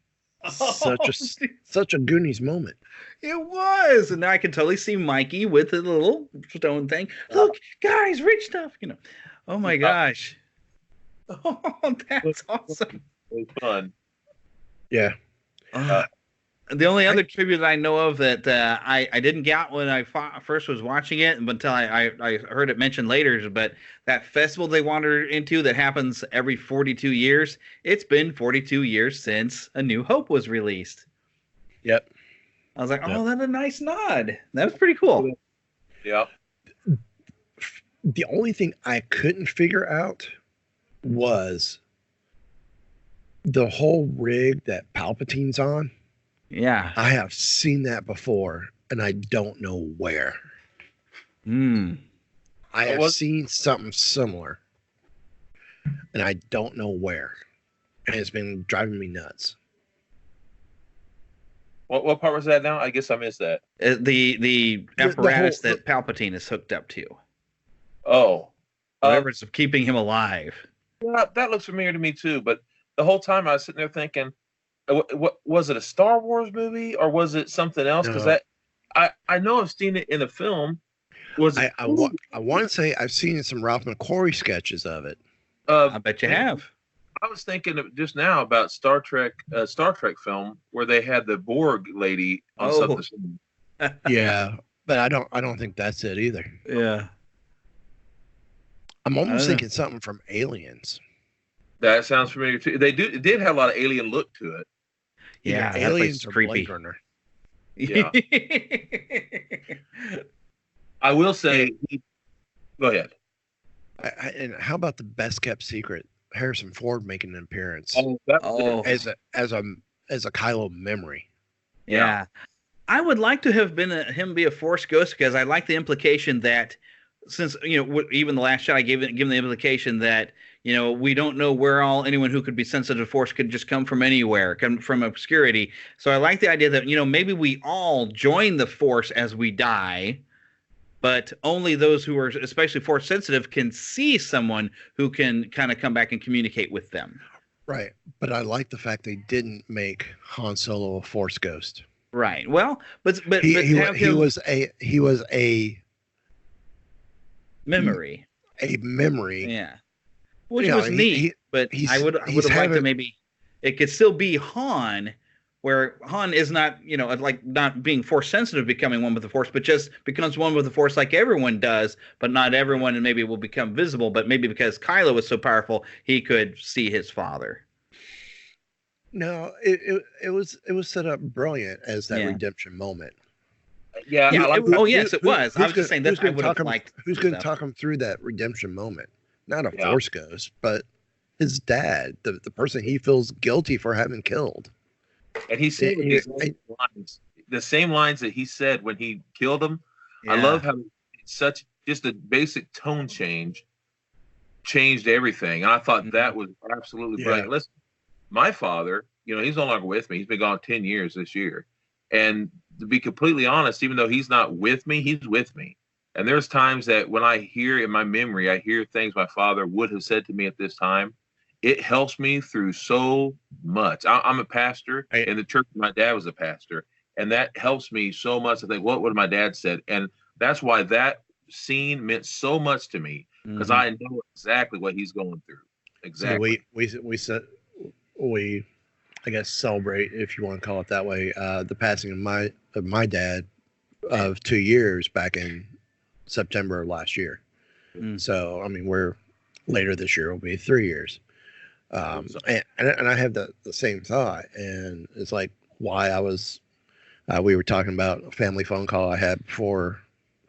S3: Such a Goonies moment.
S1: It was. And now I can totally see Mikey with the little stone thing. Look, guys, rich stuff. Oh, my gosh. Oh, that's awesome.
S2: It was fun.
S3: Yeah.
S1: The only other tribute that I know of that I didn't get when I first was watching it until I heard it mentioned later, but that festival they wandered into that happens every 42 years, it's been 42 years since A New Hope was released.
S3: Yep.
S1: I was like, oh, that's a nice nod. That was pretty cool.
S2: Yep.
S3: The only thing I couldn't figure out was the whole rig that Palpatine's on.
S1: Yeah.
S3: I have seen that before, and I don't know where.
S1: I
S3: have seen something similar, and I don't know where. And it's been driving me nuts.
S2: What part was that now? I guess I missed that.
S1: The apparatus that Palpatine is hooked up to.
S2: Oh.
S1: Whatever's keeping him alive.
S2: Yeah, that looks familiar to me too, but the whole time I was sitting there thinking, what was it, a Star Wars movie or was it something else? Because I know I've seen it in a film.
S3: I want to say I've seen some Ralph McQuarrie sketches of it.
S1: I bet you have.
S2: I was thinking just now about Star Trek film where they had the Borg lady on something.
S3: Yeah, but I don't think that's it either.
S1: Yeah.
S3: I'm almost thinking something from Aliens.
S2: That sounds familiar too. It did have a lot of alien look to it.
S1: Yeah,
S3: Aliens are
S1: creepy.
S3: Blade Runner.
S2: Yeah. I will say, go ahead.
S3: And how about the best kept secret? Harrison Ford making an appearance
S2: Oh,
S3: as as a Kylo memory.
S1: Yeah. I would like to have been him be a Force ghost because I like the implication that since, even the last shot I gave the implication that, we don't know where anyone who could be sensitive to Force could just come from anywhere, come from obscurity. So I like the idea that, maybe we all join the Force as we die, but only those who are especially Force sensitive can see someone who can kind of come back and communicate with them.
S3: Right. But I like the fact they didn't make Han Solo a Force ghost.
S1: Right. Well, but
S3: he was a
S1: memory.
S3: A memory.
S1: Yeah. Which was neat, but I would have liked to maybe it could still be Han, where Han is not, like not being Force sensitive, becoming one with the Force, but just becomes one with the Force like everyone does, but not everyone, and maybe will become visible, but maybe because Kylo was so powerful, he could see his father.
S3: No, it was set up brilliant as that redemption moment.
S2: Yeah.
S1: Yes, it was. I was just saying that I would have liked.
S3: Who's going to talk him through that redemption moment? Not a Force ghost, but his dad, the person he feels guilty for having killed.
S2: And he said the same lines that he said when he killed him. Yeah. I love how such just a basic tone change changed everything. And I thought that was absolutely brilliant. Listen, my father, he's no longer with me. He's been gone 10 years this year. And to be completely honest, even though he's not with me, he's with me. And there's times that when I hear in my memory, I hear things my father would have said to me at this time. It helps me through so much. I'm a pastor in the church. My dad was a pastor, and that helps me so much. I think, what would my dad said? And that's why that scene meant so much to me, because I know exactly what he's going through. Exactly.
S3: So we I guess celebrate, if you want to call it that way, the passing of my dad of 2 years back in September of last year. So I mean, we're later this year will be 3 years. And I have the same thought, and it's like why I was we were talking about a family phone call I had before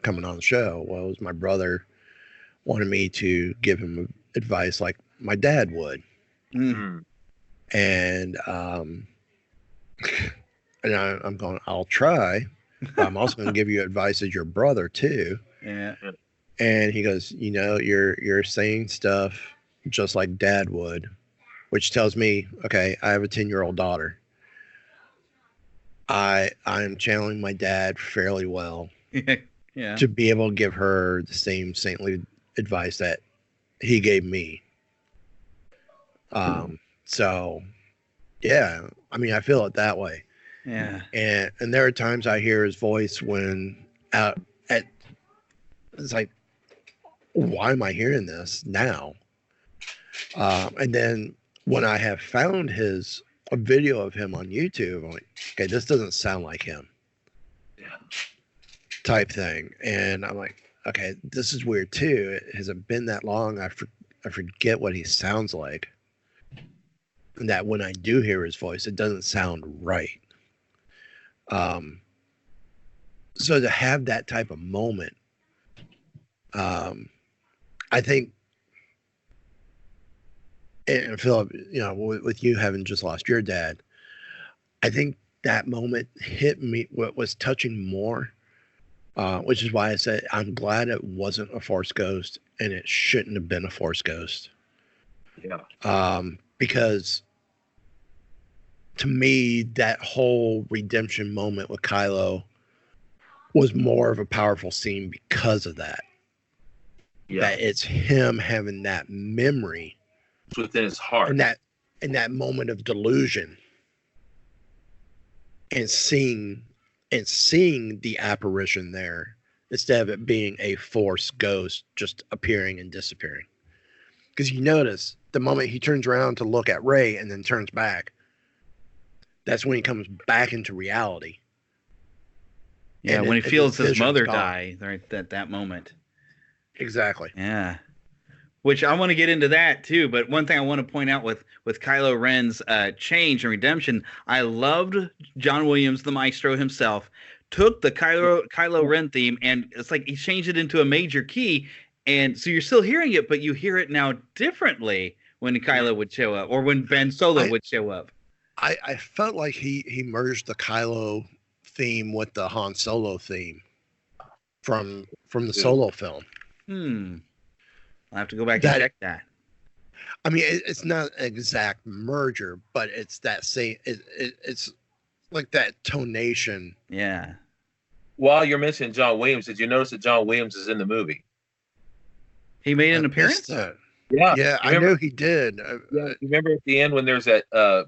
S3: coming on the show. Well, it was my brother wanted me to give him advice like my dad would. And I'm going, I'll try, but I'm also going to give you advice as your brother too.
S1: Yeah.
S3: And he goes, you're saying stuff just like dad would, which tells me, okay, I have a 10-year-old daughter. I'm channeling my dad fairly well to be able to give her the same saintly advice that he gave me. So yeah, I mean, I feel it that way.
S1: Yeah.
S3: And there are times I hear his voice when it's like, why am I hearing this now? And then when I have found a video of him on YouTube, I'm like, okay, this doesn't sound like him.
S2: Yeah.
S3: Type thing. And I'm like, okay, this is weird too. Has it been that long? I forget what he sounds like. And that when I do hear his voice, it doesn't sound right. So to have that type of moment, I think, and Philip, with you having just lost your dad, I think that moment hit me, what was touching more, which is why I said I'm glad it wasn't a Force ghost, and it shouldn't have been a Force ghost.
S2: Yeah.
S3: Because to me, that whole redemption moment with Kylo was more of a powerful scene because of that.
S2: Yeah.
S3: That it's him having that memory.
S2: It's within his heart.
S3: And that moment of delusion. And seeing the apparition there instead of it being a Force ghost just appearing and disappearing. Because you notice the moment he turns around to look at Rey and then turns back, that's when he comes back into reality.
S1: Yeah, and when he feels his mother die right at that moment.
S3: Exactly.
S1: Yeah. Which I want to get into that too, but one thing I want to point out with Kylo Ren's change and redemption, I loved John Williams, the maestro himself, took the Kylo Ren theme, and it's like he changed it into a major key, and so you're still hearing it, but you hear it now differently when Kylo would show up, or when Ben Solo would show up.
S3: I felt like he merged the Kylo theme with the Han Solo theme from the Solo film.
S1: I'll have to go back and check that.
S3: I mean, it's not an exact merger, but it's that same. It's like that tonation.
S1: Yeah.
S2: While you're mentioning John Williams, did you notice that John Williams is in the movie?
S1: He made an appearance?
S2: Yeah,
S3: I knew he did.
S2: You remember at the end when there's that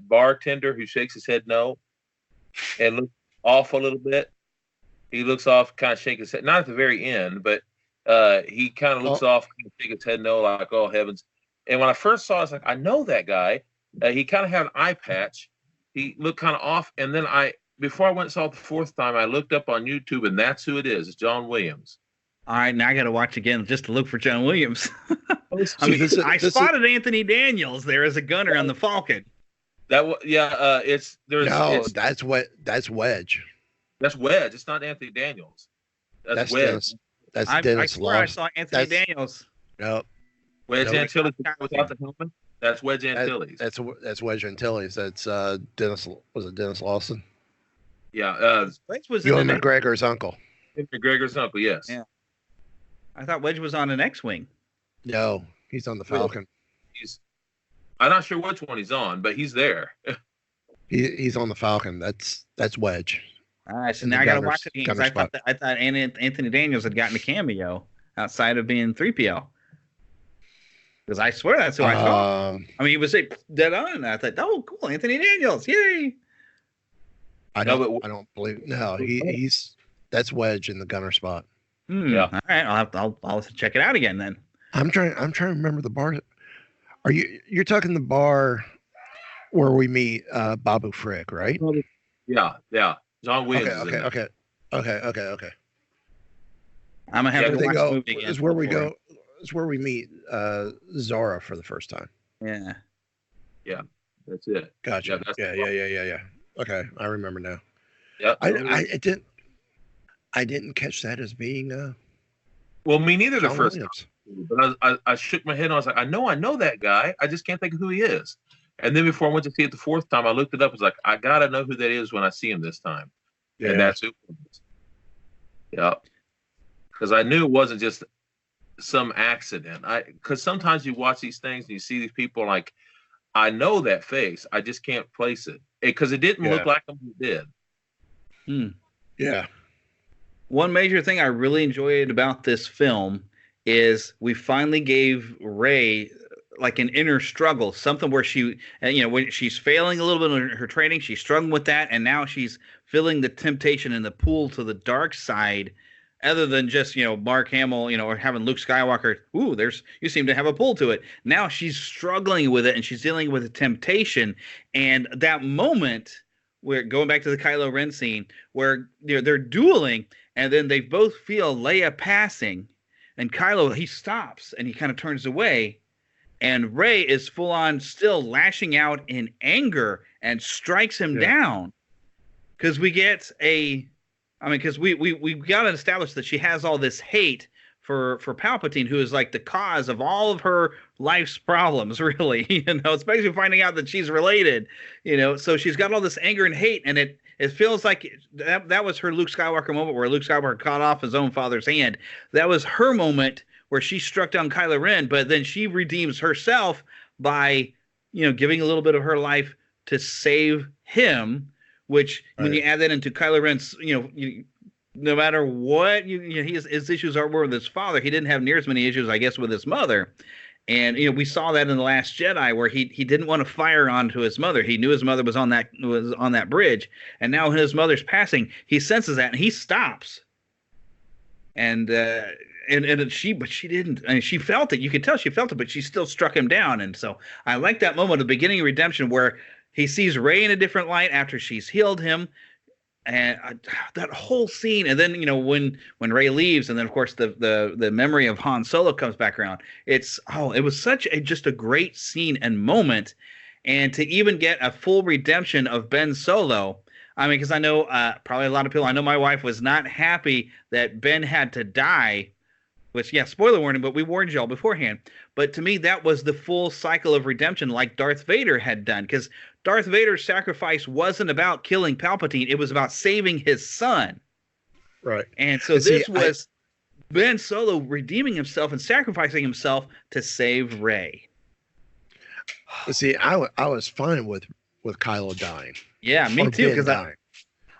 S2: bartender who shakes his head no and looks off a little bit? He looks off, kind of shake his head. Not at the very end, but he kind of looks off, kind of shake his head no, like, oh, heavens. And when I first saw it, I was like, I know that guy. He kind of had an eye patch. He looked kind of off. And then before I went and saw it the fourth time, I looked up on YouTube, and that's who it is. It's John Williams.
S1: All right, now I got to watch again just to look for John Williams. I mean, I spotted Anthony Daniels there as a gunner on the Falcon.
S3: That's Wedge.
S2: That's Wedge. It's not Anthony Daniels. That's Wedge.
S3: That's Dennis
S1: I swear I saw Anthony Daniels.
S3: Nope.
S2: Wedge Antilles without the helmet. That's Wedge Antilles.
S3: That's Wedge Antilles. That's Dennis. Was it Dennis Lawson?
S2: Yeah.
S1: Wedge was
S3: Ewan McGregor's uncle.
S2: McGregor's uncle. Yes.
S1: Yeah. I thought Wedge was on an X-wing.
S3: No, he's on the Falcon.
S2: I'm not sure which one he's on, but he's there.
S3: He's on the Falcon. That's Wedge.
S1: All right, so now I got to watch it because I thought Anthony Daniels had gotten a cameo outside of being 3PO. Because I swear that's who I saw. I mean, he was dead on. I thought, oh, cool, Anthony Daniels, yay!
S3: I don't believe. No, that's Wedge in the gunner spot.
S2: Yeah.
S1: All right, I'll have to check it out again then.
S3: I'm trying to remember the bar. You're talking the bar where we meet Babu Frick, right?
S2: Yeah. John Williams.
S3: Okay.
S1: I'm gonna have to watch the movie again.
S3: Is where we go. Is where we meet Zora for the first time.
S2: Yeah, that's it.
S3: Gotcha. Yeah. Okay, I remember now.
S2: Yeah,
S3: I didn't catch that as being.
S2: Well, me neither. The first
S3: Williams.
S2: time, but I shook my head and I was like, I know that guy. I just can't think of who he is. And then before I went to see it the fourth time, I looked it up. I was like, I gotta know who that is when I see him this time. Yeah. And that's who it was. Yeah, because I knew it wasn't just some accident. Because sometimes you watch these things and you see these people like, I know that face, I just can't place it because it didn't look like him. It did.
S3: Yeah.
S1: One major thing I really enjoyed about this film is we finally gave Rey like an inner struggle, something where she, when she's failing a little bit in her training, she's struggling with that, and now she's feeling the temptation and the pull to the dark side, other than just, Mark Hamill, or having Luke Skywalker, you seem to have a pull to it. Now she's struggling with it, and she's dealing with the temptation, and that moment where, going back to the Kylo Ren scene, where they're dueling, and then they both feel Leia passing, and Kylo, he stops, and he kind of turns away, and Rey is full on still lashing out in anger and strikes him down. Because we get because we got to establish that she has all this hate for Palpatine, who is like the cause of all of her life's problems, really, especially finding out that she's related, so she's got all this anger and hate, and it feels like that was her Luke Skywalker moment where Luke Skywalker cut off his own father's hand. That was her moment where she struck down Kylo Ren, but then she redeems herself by, giving a little bit of her life to save him, which when you add that into Kylo Ren's, no matter what his issues were with his father, he didn't have near as many issues, I guess, with his mother. And we saw that in The Last Jedi, where he didn't want to fire onto his mother. He knew his mother was on that bridge, and now when his mother's passing, he senses that and he stops. And she didn't. I mean, she felt it. You could tell she felt it, but she still struck him down. And so I like that moment at the beginning of Redemption where he sees Rey in a different light after she's healed him. And that whole scene, and then when Rey leaves, and then of course the memory of Han Solo comes back around. It was such just a great scene and moment, and to even get a full redemption of Ben Solo. I mean, because I know probably a lot of people. I know my wife was not happy that Ben had to die. Which, spoiler warning, but we warned y'all beforehand. But to me, that was the full cycle of redemption, like Darth Vader had done. Because Darth Vader's sacrifice wasn't about killing Palpatine. It was about saving his son.
S3: Right.
S1: And so
S3: And see,
S1: this was Ben Solo redeeming himself and sacrificing himself to save Rey.
S3: See, I was fine with Kylo dying.
S1: Yeah, me
S3: Or
S1: too.
S3: Ben
S1: Because
S3: dying.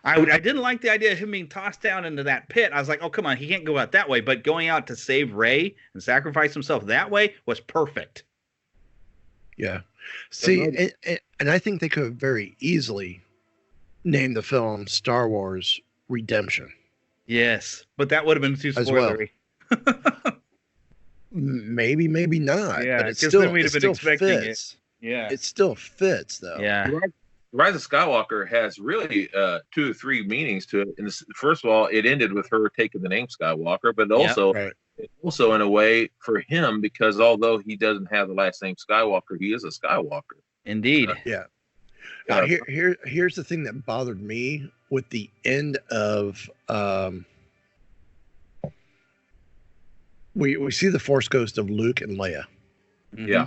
S1: I didn't like the idea of him being tossed down into that pit. I was like, oh, come on, he can't go out that way. But going out to save Rey and sacrifice himself that way was perfect.
S3: Yeah. See, and I think they could have very easily named the film Star Wars Redemption.
S1: Yes, but that would have been too
S3: As well.
S1: spoilery.
S3: Maybe not.
S1: Yeah,
S3: but
S1: because then we'd have been expecting
S3: fits.
S1: Yeah.
S3: It still fits, though.
S1: Yeah.
S2: Rise of Skywalker has really 2 or 3 meanings to it. And first of all, it ended with her taking the name Skywalker, but also, also in a way for him, because although he doesn't have the last name Skywalker, he is a Skywalker.
S1: Indeed.
S3: Yeah. Here's the thing that bothered me with the end of we see the Force ghost of Luke and Leia.
S1: Mhm.
S2: Yeah.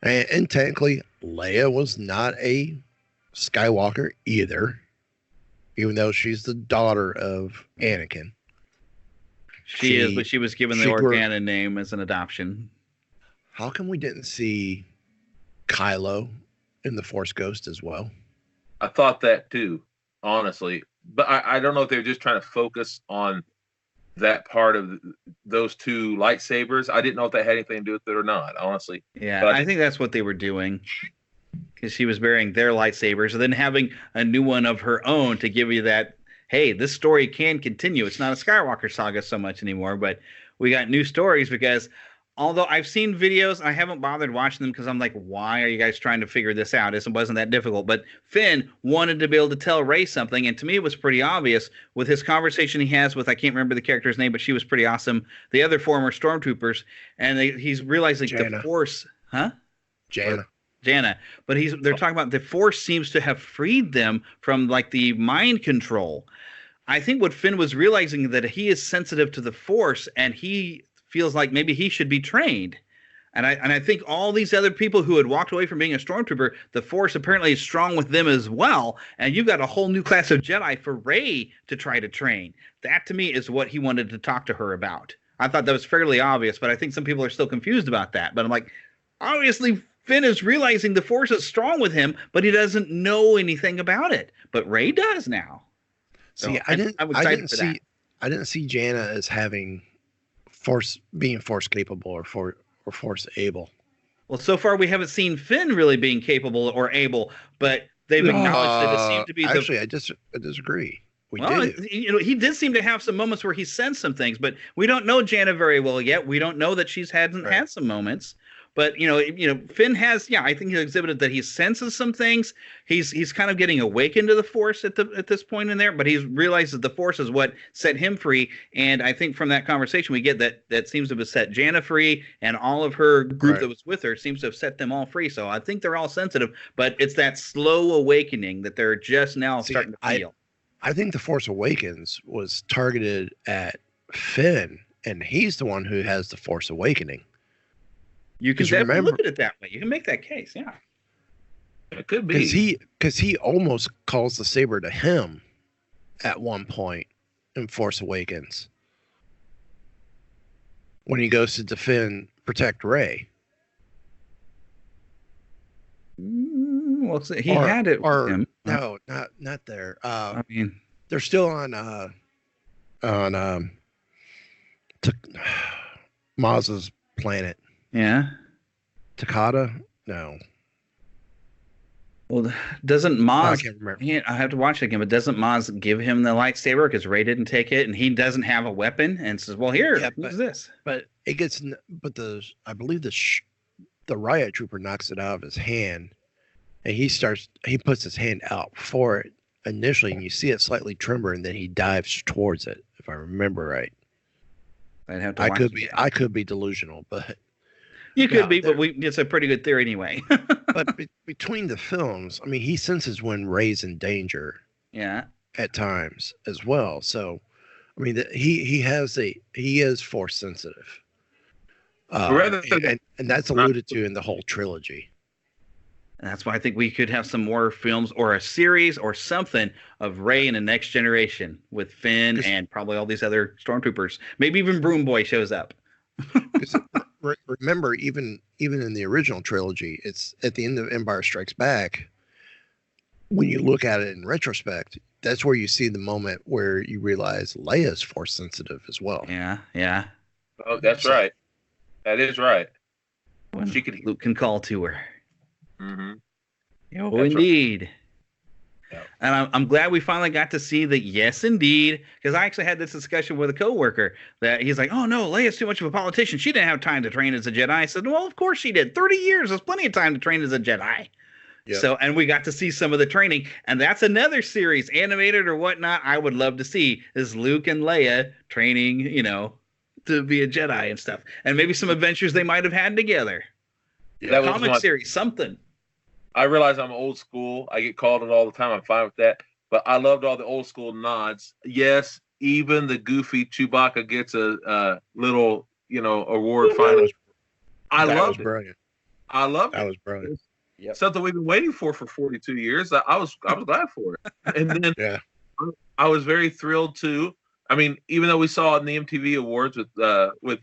S3: And technically, Leia was not a Skywalker either, even though she's the daughter of Anakin.
S1: She is, but she was given the
S3: she grew-
S1: Organa name as an adoption.
S3: How come we didn't see Kylo in the Force Ghost as well?
S2: I thought that too, honestly. But I don't know if they're just trying to focus on that part of those 2 lightsabers. I didn't know if that had anything to do with it or not, honestly.
S1: Yeah,
S2: But
S1: I think that's what they were doing. Because she was bearing their lightsabers and then having a new one of her own to give you that, hey, this story can continue. It's not a Skywalker saga so much anymore, but we got new stories because although I've seen videos, I haven't bothered watching them because I'm like, why are you guys trying to figure this out? It wasn't that difficult. But Finn wanted to be able to tell Rey something, and to me it was pretty obvious with his conversation he has with, I can't remember the character's name, but she was pretty awesome, the other former stormtroopers, and he's realizing the Force, Jana. But they're talking about the Force seems to have freed them from like the mind control. I think what Finn was realizing that he is sensitive to the Force, and he feels like maybe he should be trained. And I think all these other people who had walked away from being a stormtrooper, the Force apparently is strong with them as well. And you've got a whole new class of Jedi for Rey to try to train. That to me is what he wanted to talk to her about. I thought that was fairly obvious, but I think some people are still confused about that. But I'm like, obviously Finn is realizing the Force is strong with him, but he doesn't know anything about it. But Rey does now.
S3: See,
S1: So
S3: I didn't see Jana as having being Force capable or Force able.
S1: Well, so far we haven't seen Finn really being capable or able, but they've acknowledged that it seemed to be
S3: actually. I disagree.
S1: He did seem to have some moments where he sensed some things, but we don't know Jana very well yet. We don't know that she's had some moments. But Finn has, I think he exhibited that he senses some things. He's kind of getting awakened to the Force at this point in there, but he's realized that the Force is what set him free. And I think from that conversation we get that seems to have set Jana free, and all of her group that was with her seems to have set them all free. So I think they're all sensitive, but it's that slow awakening that they're just now starting to feel.
S3: I think the Force Awakens was targeted at Finn, and he's the one who has the Force awakening.
S1: You can definitely look at it that way. You can make that case, yeah.
S2: It could be.
S3: Because he almost calls the saber to him at one point in Force Awakens when he goes to protect Rey.
S1: Well, he had it with him.
S3: No, not there.
S1: I mean,
S3: they're still on Maz's planet.
S1: Yeah.
S3: Takata? No.
S1: Well, doesn't Maz?
S3: I can't remember.
S1: I have to watch it again. But doesn't Maz give him the lightsaber because Rey didn't take it, and he doesn't have a weapon, and says, "Well, here, use this."
S3: But it gets. I believe the riot trooper knocks it out of his hand, and he puts his hand out for it initially, and you see it slightly tremor, and then he dives towards it. If I remember right.
S1: I'd have to.
S3: I could be delusional, but.
S1: You could be, but it's a pretty good theory anyway.
S3: But between the films, I mean, he senses when Rey's in danger.
S1: Yeah.
S3: At times as well. So, I mean, he is Force sensitive. And that's alluded to in the whole trilogy.
S1: And that's why I think we could have some more films or a series or something of Rey in the Next Generation with Finn and probably all these other stormtroopers. Maybe even Broom Boy shows up.
S3: Remember, even in the original trilogy, it's at the end of Empire Strikes Back. When you look at it in retrospect, that's where you see the moment where you realize Leia's force sensitive as well.
S1: Yeah.
S2: Oh, that's right. That is right.
S1: When Luke can call to her.
S2: Mm-hmm.
S1: Oh, indeed. Right. Yeah. And I'm glad we finally got to see that, yes, indeed, because I actually had this discussion with a coworker that he's like, oh, no, Leia's too much of a politician. She didn't have time to train as a Jedi. I said, well, of course she did. 30 years. There's plenty of time to train as a Jedi. Yep. So, and we got to see some of the training. And that's another series, animated or whatnot, I would love to see is Luke and Leia training, to be a Jedi and stuff. And maybe some adventures they might have had together.
S2: Yeah,
S1: comic series, something.
S2: I realize I'm old school. I get called it all the time. I'm fine with that. But I loved all the old school nods. Yes, even the goofy Chewbacca gets a little, award finally. I loved it.
S3: Brilliant.
S2: I loved it.
S3: That was brilliant.
S2: Yep. Something we've been waiting for 42 years. I was glad for it. And then I was very thrilled too. I mean, even though we saw it in the MTV Awards with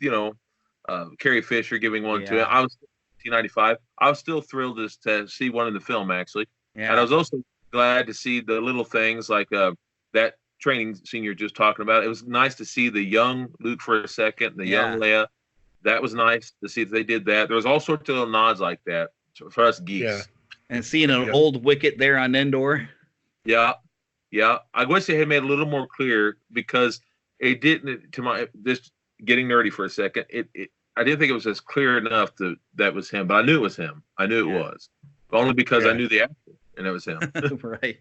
S2: Carrie Fisher giving one to it, I was 1995. I was still thrilled to see one in the film actually, and I was also glad to see the little things like that training scene you're just talking about. It was nice to see the young Luke for a second, the young Leia. That was nice to see that they did that. There was all sorts of little nods like that for us geeks. Yeah.
S1: And seeing an old Wicket there on Endor.
S2: Yeah. I wish they had made it a little more clear because it didn't. Just getting nerdy for a second. I didn't think it was as clear enough that was him, but I knew it was him. I knew it was only because I knew the actor, and it was him.
S1: Right.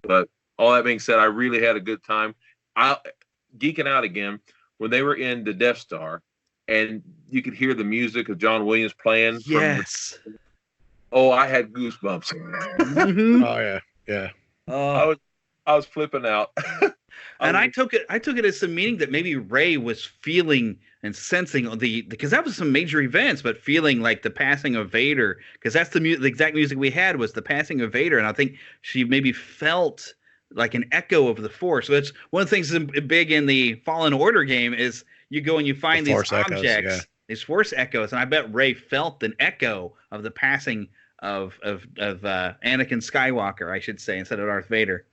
S2: But all that being said, I really had a good time. I geeking out again when they were in the Death Star, and you could hear the music of John Williams playing.
S1: Yes.
S2: I had goosebumps.
S1: Mm-hmm.
S3: Oh yeah.
S2: I was flipping out.
S1: I took it as some meaning that maybe Rey was feeling and sensing because that was some major events, but feeling like the passing of Vader, because that's the exact music we had was the passing of Vader, and I think she maybe felt like an echo of the Force. So that's one of the things that's big in the Fallen Order game is you go and you find these objects, these Force echoes, and I bet Rey felt an echo of the passing of Anakin Skywalker, I should say, instead of Darth Vader.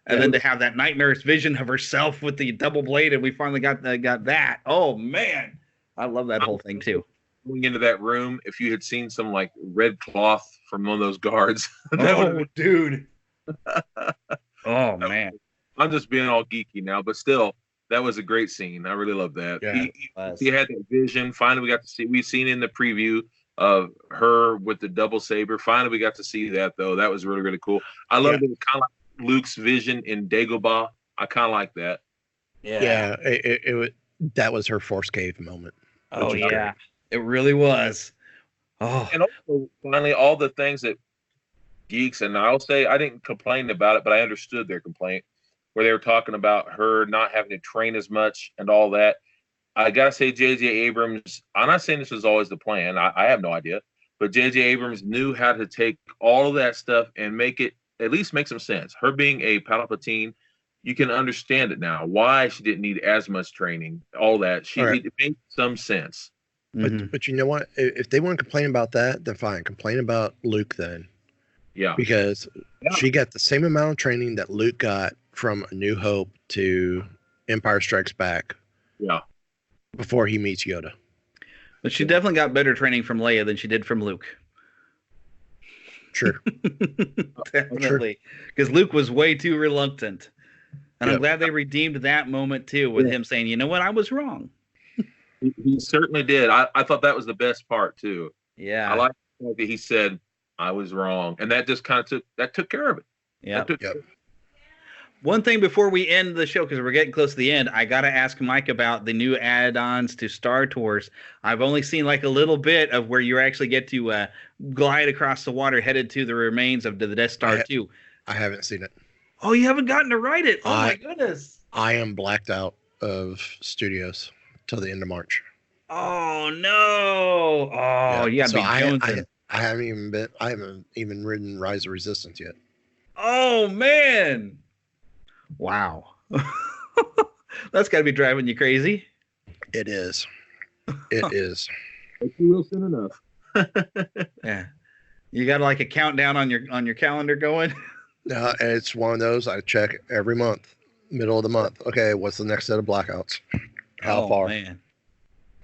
S1: And then to have that nightmarish vision of herself with the double blade, and we finally got that. Oh man, I love that whole thing too.
S2: Going into that room, if you had seen some like red cloth from one of those guards,
S1: dude. Oh man,
S2: I'm just being all geeky now, but still, that was a great scene. I really love that.
S3: Yeah,
S2: he had that vision. Finally, we got to see. We've seen in the preview of her with the double saber. Finally, we got to see that though. That was really really cool. I love it. Kind of like Luke's vision in Dagobah. I kind of like that.
S3: Yeah. It that was her Force Cave moment.
S1: Oh yeah, great. It really was. Oh,
S2: and also finally all the things that geeks, and I'll say I didn't complain about it, but I understood their complaint where they were talking about her not having to train as much and all that. I gotta say, J.J. Abrams. I'm not saying this was always the plan. I have no idea, but J.J. Abrams knew how to take all of that stuff and make it. At least make some sense. Her being a Palpatine, you can understand it now. Why she didn't need as much training, all that. It made some sense.
S3: But you know what? If they want to complain about that, then fine. Complain about Luke then.
S2: Yeah.
S3: Because she got the same amount of training that Luke got from A New Hope to Empire Strikes Back.
S2: Yeah.
S3: Before he meets Yoda.
S1: But she definitely got better training from Leia than she did from Luke.
S3: Sure.
S1: Definitely. Because Luke was way too reluctant. And I'm glad they redeemed that moment too with him saying, you know what, I was wrong.
S2: He certainly did. I thought that was the best part too.
S1: Yeah.
S2: I like that he said, I was wrong. And that just kind of took care of it.
S1: Yeah. One thing before we end the show, because we're getting close to the end, I got to ask Mike about the new add-ons to Star Tours. I've only seen like a little bit of where you actually get to glide across the water headed to the remains of the Death Star 2.
S3: I haven't seen it.
S1: Oh, you haven't gotten to ride it? Oh, my goodness.
S3: I am blacked out of studios till the end of March.
S1: Oh, no. Oh, you got to be jonesing.
S3: I haven't even ridden Rise of Resistance yet.
S1: Oh man! Wow, that's got to be driving you crazy.
S3: It is. It is.
S2: But you will soon enough.
S1: Yeah, you got like a countdown on your calendar going.
S3: No, and it's one of those I check every month, middle of the month. Okay, what's the next set of blackouts? How far?
S1: Man.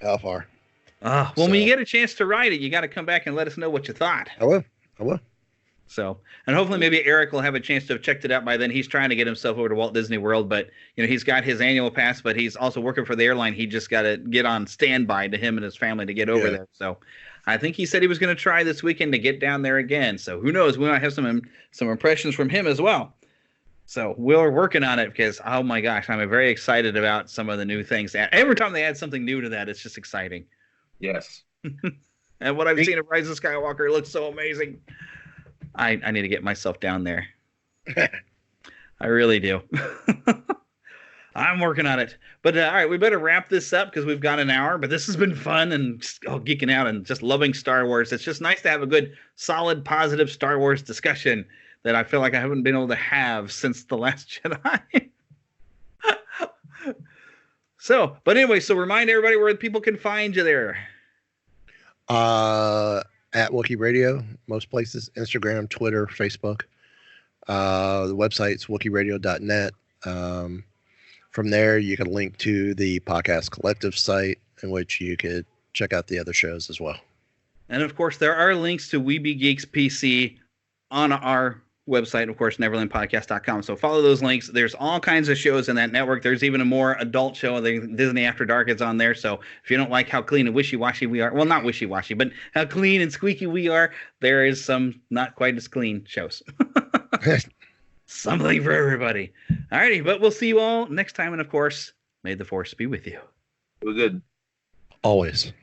S3: How far?
S1: Well, when you get a chance to ride it, you got to come back and let us know what you thought.
S3: I will.
S1: So, and hopefully maybe Eric will have a chance to have checked it out by then. He's trying to get himself over to Walt Disney World, but he's got his annual pass, but he's also working for the airline. He just got to get on standby to him and his family to get over there. So I think he said he was going to try this weekend to get down there again. So who knows? We might have some impressions from him as well. So we're working on it because, oh my gosh, I'm very excited about some of the new things. Every time they add something new to that, it's just exciting.
S2: Yes.
S1: And what I've seen of Rise of Skywalker looks so amazing. I need to get myself down there. I really do. I'm working on it. But all right, we better wrap this up because we've got an hour. But this has been fun and just, geeking out and just loving Star Wars. It's just nice to have a good, solid, positive Star Wars discussion that I feel like I haven't been able to have since The Last Jedi. But anyway, so remind everybody where people can find you there.
S3: At Wookie Radio, most places, Instagram, Twitter, Facebook. The website's wookieradio.net. From there, you can link to the Podcast Collective site, in which you could check out the other shows as well.
S1: And of course, there are links to Weeby Geeks PC on our website, of course, neverlandpodcast.com. So follow those links. There's all kinds of shows in that network. There's even a more adult show. Disney After Dark is on there. So if you don't like how clean and wishy-washy we are, well, not wishy-washy, but how clean and squeaky we are, there is some not quite as clean shows. Something for everybody. All righty, but we'll see you all next time. And of course, may the Force be with you.
S2: It was good.
S3: Always.